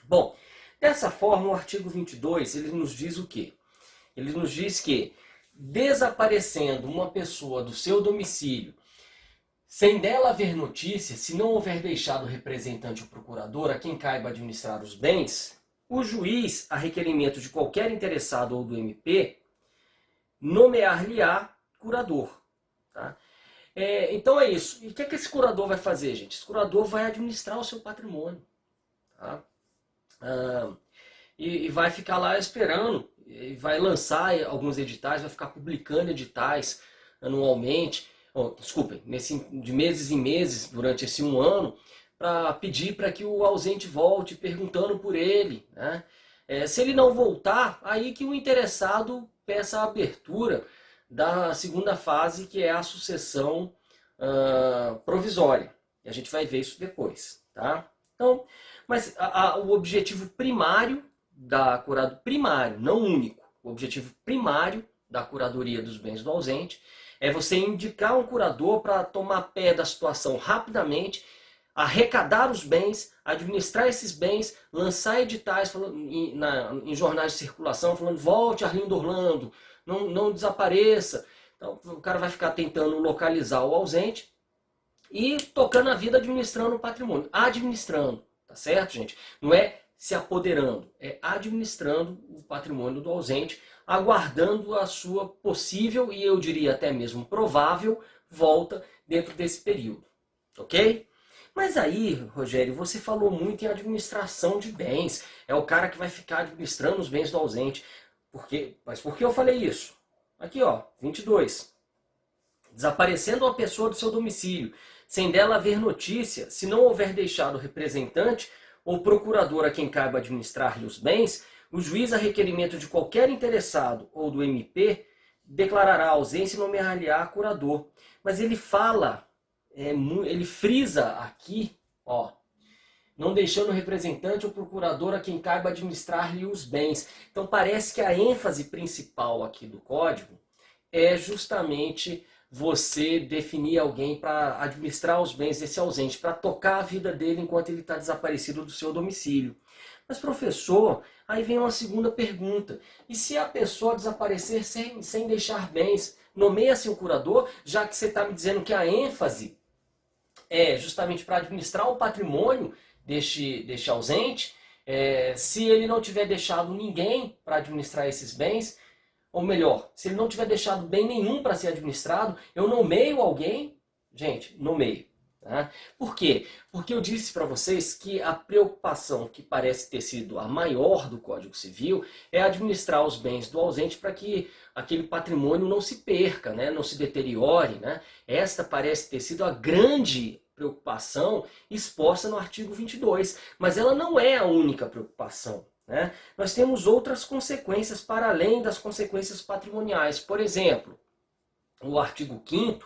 Bom, dessa forma, o artigo 22, ele nos diz o quê? Ele nos diz que, desaparecendo uma pessoa do seu domicílio, sem dela haver notícia, se não houver deixado o representante ou procurador a quem caiba administrar os bens, o juiz, a requerimento de qualquer interessado ou do MP, nomear-lhe-á curador. Tá? Então é isso. E o que esse curador vai fazer, gente? Esse curador vai administrar o seu patrimônio. Tá? E vai ficar lá esperando, e vai lançar alguns editais, vai ficar publicando editais anualmente, desculpem, de meses em meses, durante esse 1 ano, para pedir para que o ausente volte, perguntando por ele. Né? Se ele não voltar, aí que o interessado peça a abertura da segunda fase, que é a sucessão provisória. E a gente vai ver isso depois. Tá? Então, mas o objetivo primário da curadoria, primário, não único, o objetivo primário da curadoria dos bens do ausente é você indicar um curador para tomar pé da situação rapidamente, arrecadar os bens, administrar esses bens, lançar editais em jornais de circulação falando volte Arlindo Orlando, não desapareça. Então o cara vai ficar tentando localizar o ausente e tocando a vida administrando o patrimônio. Administrando, tá certo, gente? Não é se apoderando, é administrando o patrimônio do ausente, aguardando a sua possível e eu diria até mesmo provável volta dentro desse período, ok? Mas aí, Rogério, você falou muito em administração de bens. É o cara que vai ficar administrando os bens do ausente. Mas por que eu falei isso? Aqui, ó, 22. Desaparecendo uma pessoa do seu domicílio, sem dela haver notícia, se não houver deixado representante ou procurador a quem caiba administrar-lhe os bens, o juiz, a requerimento de qualquer interessado ou do MP, declarará a ausência e nomear-lhe-á curador. Mas ele fala, ele frisa aqui, ó, não deixando representante ou procurador a quem caiba administrar-lhe os bens. Então parece que a ênfase principal aqui do código é justamente você definir alguém para administrar os bens desse ausente, para tocar a vida dele enquanto ele está desaparecido do seu domicílio. Mas professor, aí vem uma segunda pergunta. E se a pessoa desaparecer sem deixar bens, nomeia-se o curador, já que você está me dizendo que a ênfase é justamente para administrar o patrimônio deste ausente, se ele não tiver deixado ninguém para administrar esses bens, ou melhor, se ele não tiver deixado bem nenhum para ser administrado, eu nomeio alguém? Gente, nomeio. Tá? Por quê? Porque eu disse para vocês que a preocupação que parece ter sido a maior do Código Civil é administrar os bens do ausente para que aquele patrimônio não se perca, né? Não se deteriore. Né? Esta parece ter sido a grande preocupação exposta no artigo 22, mas ela não é a única preocupação. Né? Nós temos outras consequências para além das consequências patrimoniais. Por exemplo, o artigo 5º,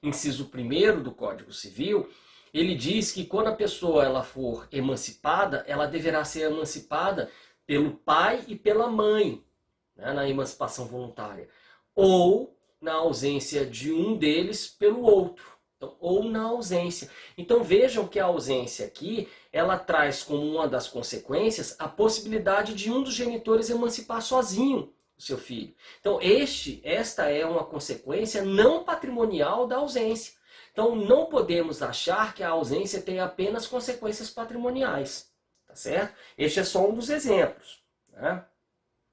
inciso 1º do Código Civil, ele diz que quando a pessoa ela for emancipada, ela deverá ser emancipada pelo pai e pela mãe, né, na emancipação voluntária, ou na ausência de um deles pelo outro. Então, ou na ausência. Então vejam que a ausência aqui, ela traz como uma das consequências a possibilidade de um dos genitores emancipar sozinho o seu filho. Então esta é uma consequência não patrimonial da ausência. Então não podemos achar que a ausência tem apenas consequências patrimoniais. Tá certo? Este é só um dos exemplos. Né?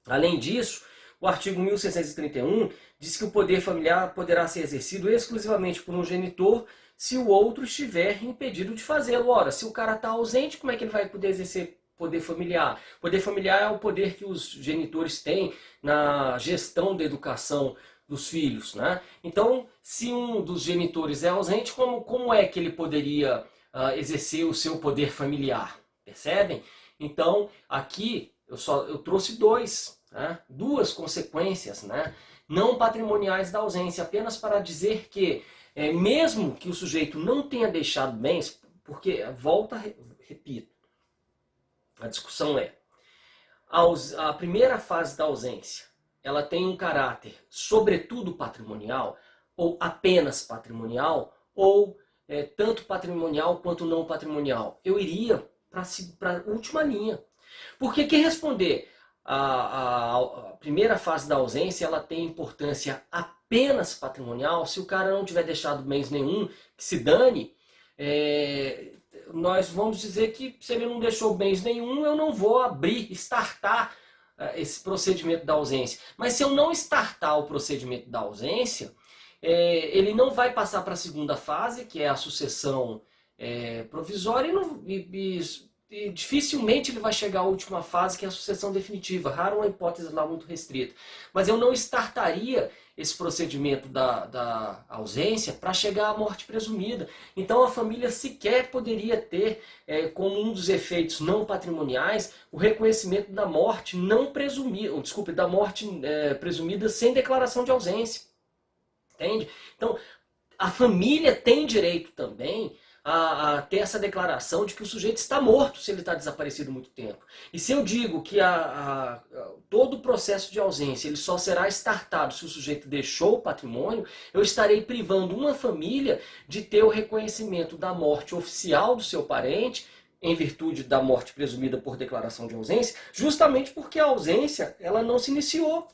Além disso, o artigo 1631 diz que o poder familiar poderá ser exercido exclusivamente por um genitor se o outro estiver impedido de fazê-lo. Ora, se o cara está ausente, como é que ele vai poder exercer poder familiar? Poder familiar é o poder que os genitores têm na gestão da educação dos filhos. Né? Então, se um dos genitores é ausente, como é que ele poderia exercer o seu poder familiar? Percebem? Então, aqui eu trouxe duas consequências, né, não patrimoniais da ausência, apenas para dizer que, mesmo que o sujeito não tenha deixado bens, porque, repito, a discussão a primeira fase da ausência, ela tem um caráter sobretudo patrimonial, ou apenas patrimonial, ou tanto patrimonial quanto não patrimonial. Eu iria para a última linha. Porque quem responder a primeira fase da ausência, ela tem importância apenas patrimonial, se o cara não tiver deixado bens nenhum, que se dane, nós vamos dizer que se ele não deixou bens nenhum, eu não vou startar esse procedimento da ausência. Mas se eu não startar o procedimento da ausência, ele não vai passar para a segunda fase, que é a sucessão provisória, e dificilmente ele vai chegar à última fase, que é a sucessão definitiva. Raro uma hipótese lá muito restrita. Mas eu não startaria esse procedimento da ausência para chegar à morte presumida. Então a família sequer poderia ter como um dos efeitos não patrimoniais o reconhecimento da morte não presumida, da morte presumida sem declaração de ausência. Entende? Então a família tem direito também a ter essa declaração de que o sujeito está morto se ele está desaparecido muito tempo. E se eu digo que todo o processo de ausência ele só será startado se o sujeito deixou o patrimônio, eu estarei privando uma família de ter o reconhecimento da morte oficial do seu parente, em virtude da morte presumida por declaração de ausência, justamente porque a ausência ela não se iniciou.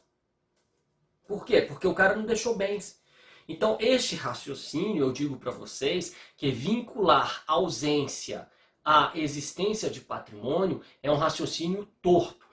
Por quê? Porque o cara não deixou bens. Então, este raciocínio, eu digo para vocês, que vincular ausência à existência de patrimônio é um raciocínio torto.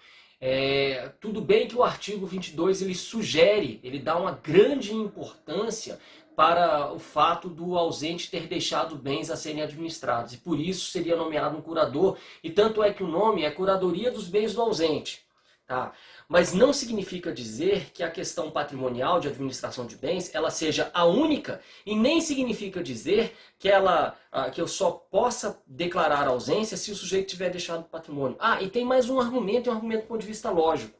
Tudo bem que o artigo 22 ele sugere, ele dá uma grande importância para o fato do ausente ter deixado bens a serem administrados. E por isso seria nomeado um curador, e tanto é que o nome é Curadoria dos Bens do Ausente. Tá? Mas não significa dizer que a questão patrimonial de administração de bens ela seja a única, e nem significa dizer que eu só possa declarar ausência se o sujeito tiver deixado patrimônio. E tem mais um argumento do ponto de vista lógico.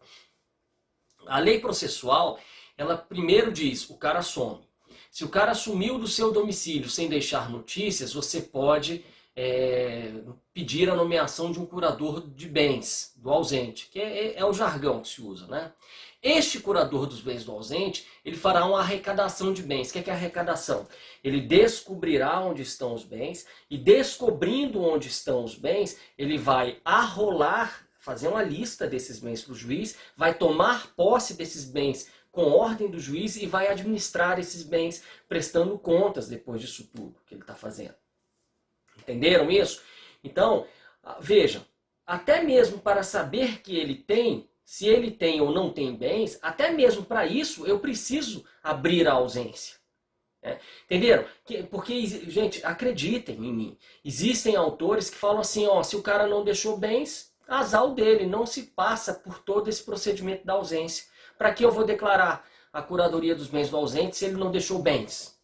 A lei processual, ela primeiro diz, o cara some. Se o cara sumiu do seu domicílio sem deixar notícias, você pode pedir a nomeação de um curador de bens do ausente, que é o jargão que se usa, né? Este curador dos bens do ausente, ele fará uma arrecadação de bens. O que é arrecadação? Ele descobrirá onde estão os bens e, descobrindo onde estão os bens, ele vai arrolar, fazer uma lista desses bens para o juiz, vai tomar posse desses bens com ordem do juiz e vai administrar esses bens, prestando contas depois disso tudo que ele está fazendo. Entenderam isso? Então, vejam, até mesmo para saber que ele tem, se ele tem ou não tem bens, até mesmo para isso eu preciso abrir a ausência. Entenderam? Porque, gente, acreditem em mim, existem autores que falam assim, se o cara não deixou bens, azar o dele, não se passa por todo esse procedimento da ausência. Para que eu vou declarar a curadoria dos bens do ausente se ele não deixou bens?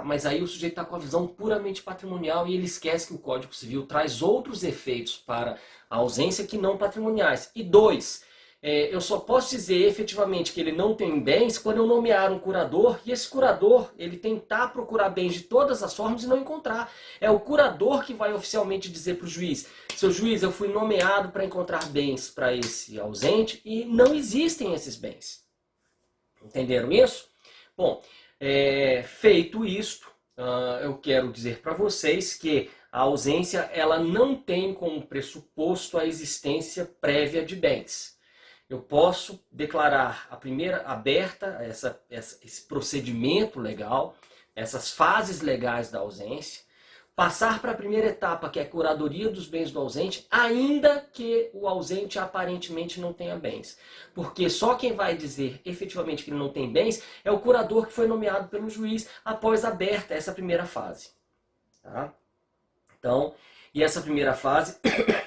Mas aí o sujeito está com a visão puramente patrimonial e ele esquece que o Código Civil traz outros efeitos para a ausência que não patrimoniais. E dois, eu só posso dizer efetivamente que ele não tem bens quando eu nomear um curador e esse curador ele tentar procurar bens de todas as formas e não encontrar. É o curador que vai oficialmente dizer para o juiz, seu juiz, eu fui nomeado para encontrar bens para esse ausente e não existem esses bens. Entenderam isso? Bom, feito isto, eu quero dizer para vocês que a ausência ela não tem como pressuposto a existência prévia de bens. Eu posso declarar a primeira aberta, esse procedimento legal, essas fases legais da ausência, passar para a primeira etapa, que é a curadoria dos bens do ausente, ainda que o ausente aparentemente não tenha bens. Porque só quem vai dizer efetivamente que ele não tem bens é o curador que foi nomeado pelo juiz após aberta essa primeira fase. Tá? Então, e essa primeira fase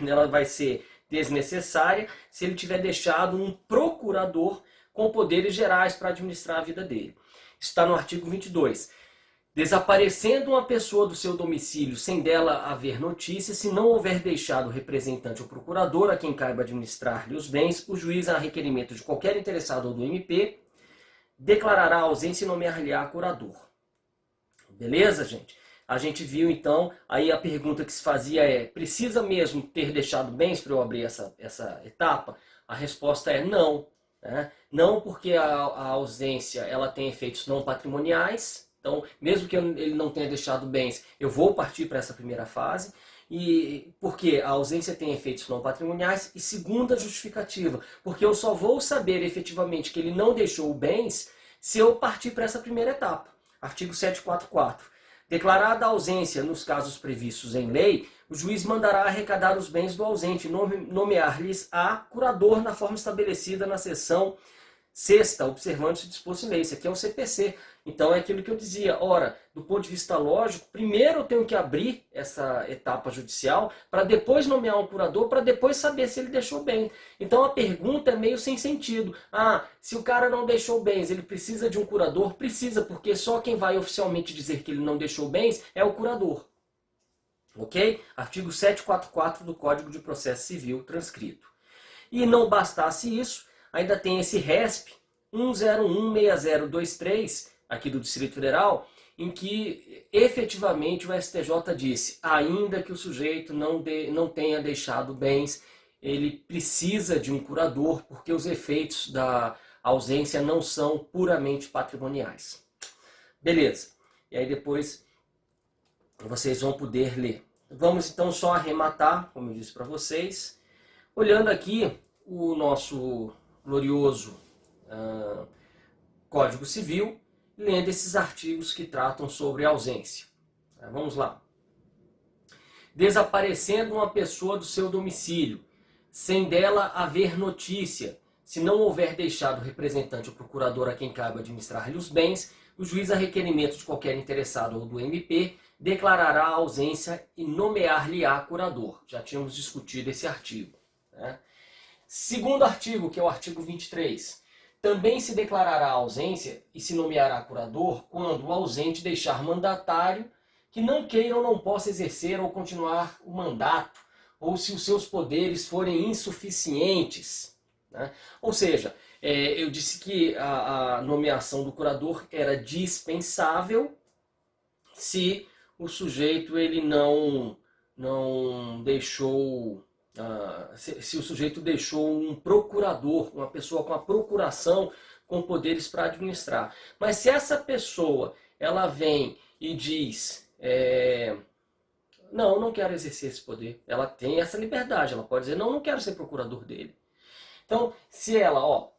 ela vai ser desnecessária se ele tiver deixado um procurador com poderes gerais para administrar a vida dele. Isso está no artigo 22. Desaparecendo uma pessoa do seu domicílio sem dela haver notícia, se não houver deixado o representante ou procurador a quem caiba administrar-lhe os bens, o juiz, a requerimento de qualquer interessado ou do MP, declarará a ausência e nomear-lhe-á curador. Beleza, gente? A gente viu então, aí a pergunta que se fazia precisa mesmo ter deixado bens para eu abrir essa etapa? A resposta é não. Né? Não, porque a ausência ela tem efeitos não patrimoniais. Então, mesmo que ele não tenha deixado bens, eu vou partir para essa primeira fase. E porque a ausência tem efeitos não patrimoniais. E segunda justificativa, porque eu só vou saber efetivamente que ele não deixou bens se eu partir para essa primeira etapa. Artigo 744. Declarada a ausência nos casos previstos em lei, o juiz mandará arrecadar os bens do ausente e nomear-lhes a curador na forma estabelecida na seção 6ª, observando-se disposto em lei. Isso aqui é um CPC. Então é aquilo que eu dizia. Ora, do ponto de vista lógico, primeiro eu tenho que abrir essa etapa judicial para depois nomear um curador, para depois saber se ele deixou bem. Então a pergunta é meio sem sentido. Se o cara não deixou bens, ele precisa de um curador? Precisa, porque só quem vai oficialmente dizer que ele não deixou bens é o curador. Ok? Artigo 744 do Código de Processo Civil transcrito. E não bastasse isso, ainda tem esse RESP 1016023, aqui do Distrito Federal, em que efetivamente o STJ disse, ainda que o sujeito não tenha deixado bens, ele precisa de um curador, porque os efeitos da ausência não são puramente patrimoniais. Beleza. E aí depois vocês vão poder ler. Vamos então só arrematar, como eu disse para vocês, olhando aqui o nosso glorioso Código Civil, lendo esses artigos que tratam sobre ausência. Vamos lá. Desaparecendo uma pessoa do seu domicílio, sem dela haver notícia, se não houver deixado o representante ou procurador a quem cabe administrar-lhe os bens, o juiz, a requerimento de qualquer interessado ou do MP, declarará a ausência e nomear-lhe-á curador. Já tínhamos discutido esse artigo. Né? Segundo artigo, que é o artigo 23. Também se declarará a ausência e se nomeará curador quando o ausente deixar mandatário que não queira ou não possa exercer ou continuar o mandato, ou se os seus poderes forem insuficientes. Né? Ou seja, eu disse que a nomeação do curador era dispensável se o sujeito ele não deixou... se o sujeito deixou um procurador, uma pessoa com a procuração com poderes para administrar. Mas se essa pessoa ela vem e diz, não quero exercer esse poder, ela tem essa liberdade, ela pode dizer, não quero ser procurador dele. Então, se ela,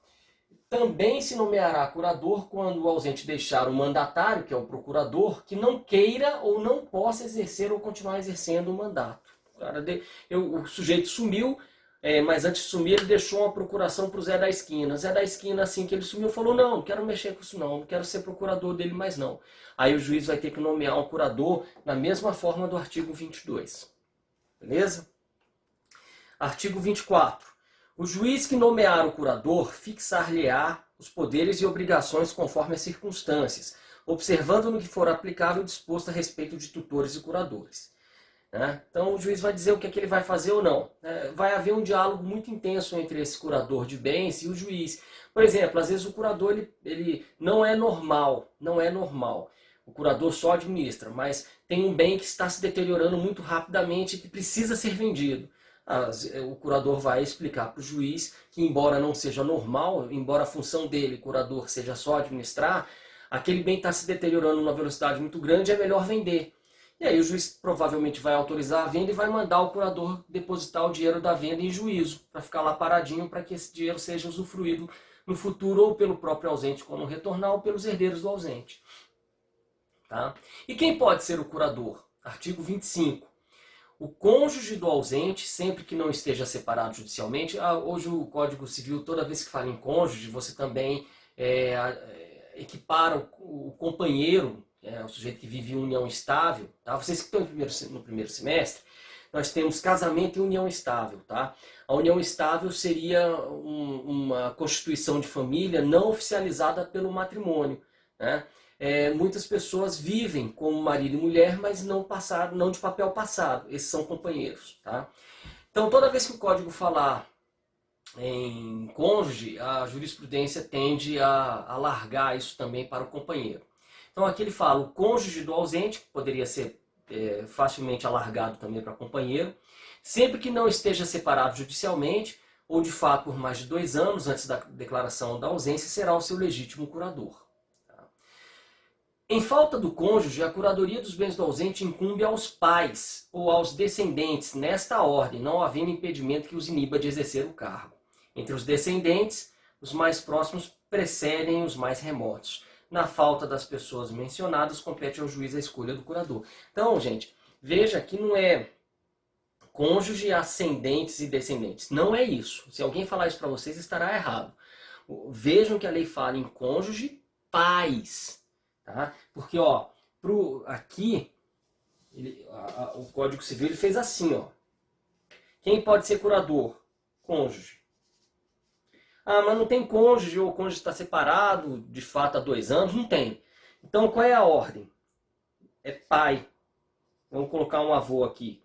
também se nomeará curador quando o ausente deixar o mandatário, que é o procurador, que não queira ou não possa exercer ou continuar exercendo o mandato. O sujeito sumiu, mas antes de sumir ele deixou uma procuração para o Zé da Esquina. Zé da Esquina, assim que ele sumiu, falou, não quero mexer com isso não quero ser procurador dele mais não. Aí o juiz vai ter que nomear um curador na mesma forma do artigo 22. Beleza? Artigo 24. O juiz que nomear o curador fixar-lhe-á os poderes e obrigações conforme as circunstâncias, observando no que for aplicável disposto a respeito de tutores e curadores. Então o juiz vai dizer o que é que ele vai fazer ou não. Vai haver um diálogo muito intenso entre esse curador de bens e o juiz. Por exemplo, às vezes o curador ele não é normal. O curador só administra, mas tem um bem que está se deteriorando muito rapidamente e que precisa ser vendido. O curador vai explicar para o juiz que, embora não seja normal, embora a função dele, curador, seja só administrar, aquele bem está se deteriorando numa velocidade muito grande, é melhor vender. E aí o juiz provavelmente vai autorizar a venda e vai mandar o curador depositar o dinheiro da venda em juízo, para ficar lá paradinho, para que esse dinheiro seja usufruído no futuro ou pelo próprio ausente quando retornar ou pelos herdeiros do ausente. Tá? E quem pode ser o curador? Artigo 25. O cônjuge do ausente, sempre que não esteja separado judicialmente, hoje o Código Civil, toda vez que fala em cônjuge, você também equipara o companheiro, o sujeito que vive em união estável. Tá? Vocês que estão no primeiro semestre, nós temos casamento e união estável. Tá? A união estável seria uma constituição de família não oficializada pelo matrimônio. Né? Muitas pessoas vivem como marido e mulher, mas não de papel passado. Esses são companheiros. Tá? Então, toda vez que o código falar em cônjuge, a jurisprudência tende a alargar isso também para o companheiro. Então, aqui ele fala o cônjuge do ausente, que poderia ser facilmente alargado também para companheiro, sempre que não esteja separado judicialmente, ou de fato por mais de 2 anos antes da declaração da ausência, será o seu legítimo curador. Em falta do cônjuge, a curadoria dos bens do ausente incumbe aos pais ou aos descendentes, nesta ordem, não havendo impedimento que os iniba de exercer o cargo. Entre os descendentes, os mais próximos precedem os mais remotos. Na falta das pessoas mencionadas, compete ao juiz a escolha do curador. Então, gente, veja que não é cônjuge, ascendentes e descendentes. Não é isso. Se alguém falar isso para vocês, estará errado. Vejam que a lei fala em cônjuge, pais. Tá? Porque aqui o Código Civil ele fez assim. Quem pode ser curador? Cônjuge. Mas não tem cônjuge, ou o cônjuge está separado de fato há 2 anos? Não tem. Então qual é a ordem? É pai. Vamos colocar um avô aqui.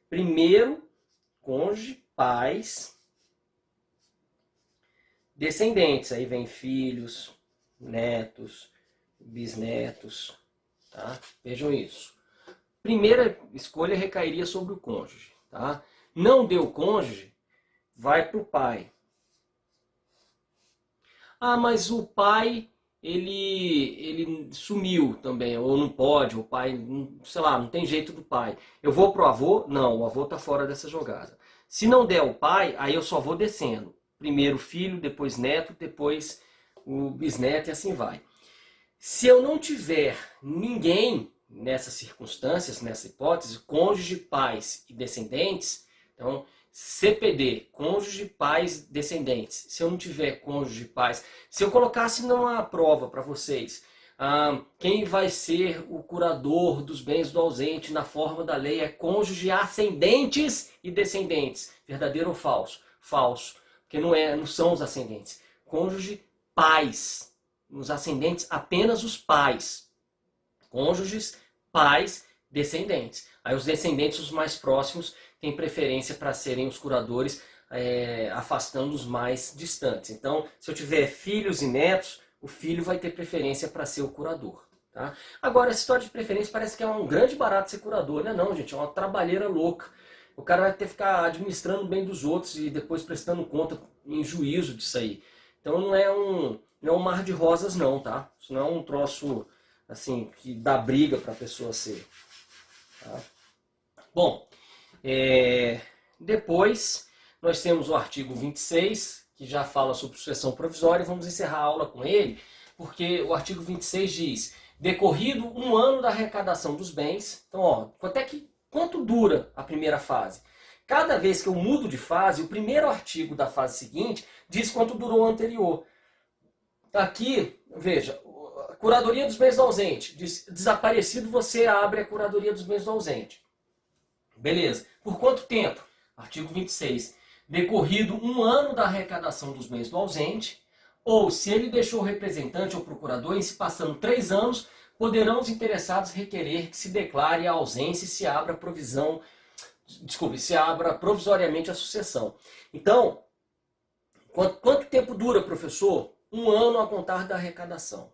Primeiro, cônjuge, pais, descendentes. Aí vem filhos, netos, bisnetos, Tá? Vejam isso. Primeira escolha recairia sobre o cônjuge. Tá? Não deu cônjuge, vai para o pai. Ah, mas o pai, ele sumiu também, ou não pode, o pai, sei lá, não tem jeito do pai. Eu vou pro avô? Não, o avô está fora dessa jogada. Se não der o pai, aí eu só vou descendo. Primeiro filho, depois neto, depois o bisneto e assim vai. Se eu não tiver ninguém nessas circunstâncias, nessa hipótese, cônjuge, pais e descendentes, então CPD, cônjuge, pais, descendentes. Se eu não tiver cônjuge, pais, se eu colocasse numa prova para vocês, quem vai ser o curador dos bens do ausente na forma da lei é cônjuge, ascendentes e descendentes. Verdadeiro ou falso? Falso, porque não são os ascendentes. Cônjuge, pais. Nos ascendentes, apenas os pais. Cônjuges, pais, descendentes. Aí os descendentes, os mais próximos, têm preferência para serem os curadores, afastando os mais distantes. Então, se eu tiver filhos e netos, o filho vai ter preferência para ser o curador. Tá? Agora, essa história de preferência parece que é um grande barato ser curador. Não é não, gente, é uma trabalheira louca. O cara vai ter que ficar administrando o bem dos outros e depois prestando conta em juízo disso aí. Então não é um mar de rosas não, tá? Isso não é um troço assim que dá briga para a pessoa ser. Tá? Bom, depois nós temos o artigo 26, que já fala sobre sucessão provisória, e vamos encerrar a aula com ele, porque o artigo 26 diz: decorrido um ano da arrecadação dos bens. Então, ó, quanto dura a primeira fase? Cada vez que eu mudo de fase, o primeiro artigo da fase seguinte diz quanto durou o anterior. Aqui, veja, curadoria dos bens do ausente. Diz, desaparecido, você abre a curadoria dos bens do ausente. Beleza. Por quanto tempo? Artigo 26. Decorrido um ano da arrecadação dos bens do ausente, ou se ele deixou o representante ou procurador, em se passando 3 anos, poderão os interessados requerer que se declare a ausência e se abra provisoriamente a sucessão. Então, quanto tempo dura, professor? 1 ano a contar da arrecadação.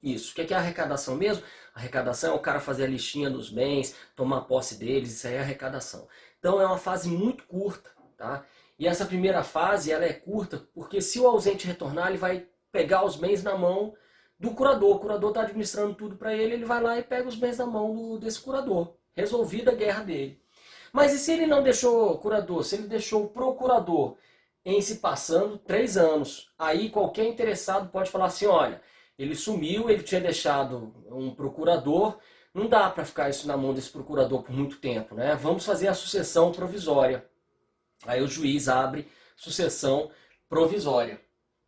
Isso. O que é a arrecadação mesmo? A arrecadação é o cara fazer a listinha dos bens, tomar posse deles, isso aí é arrecadação. Então é uma fase muito curta, tá? E essa primeira fase, ela é curta porque se o ausente retornar, ele vai pegar os bens na mão do curador. O curador está administrando tudo para ele, ele vai lá e pega os bens na mão desse curador. Resolvida a guerra dele. Mas e se ele não deixou o curador, se ele deixou o procurador em se passando 3 anos? Aí qualquer interessado pode falar assim, olha, ele sumiu, ele tinha deixado um procurador, não dá para ficar isso na mão desse procurador por muito tempo, né? Vamos fazer a sucessão provisória. Aí o juiz abre sucessão provisória.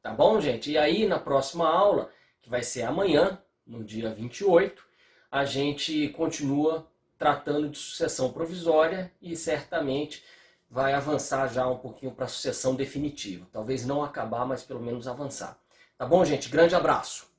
Tá bom, gente? E aí na próxima aula, que vai ser amanhã, no dia 28, a gente continua tratando de sucessão provisória e certamente vai avançar já um pouquinho para a sucessão definitiva. Talvez não acabar, mas pelo menos avançar. Tá bom, gente? Grande abraço!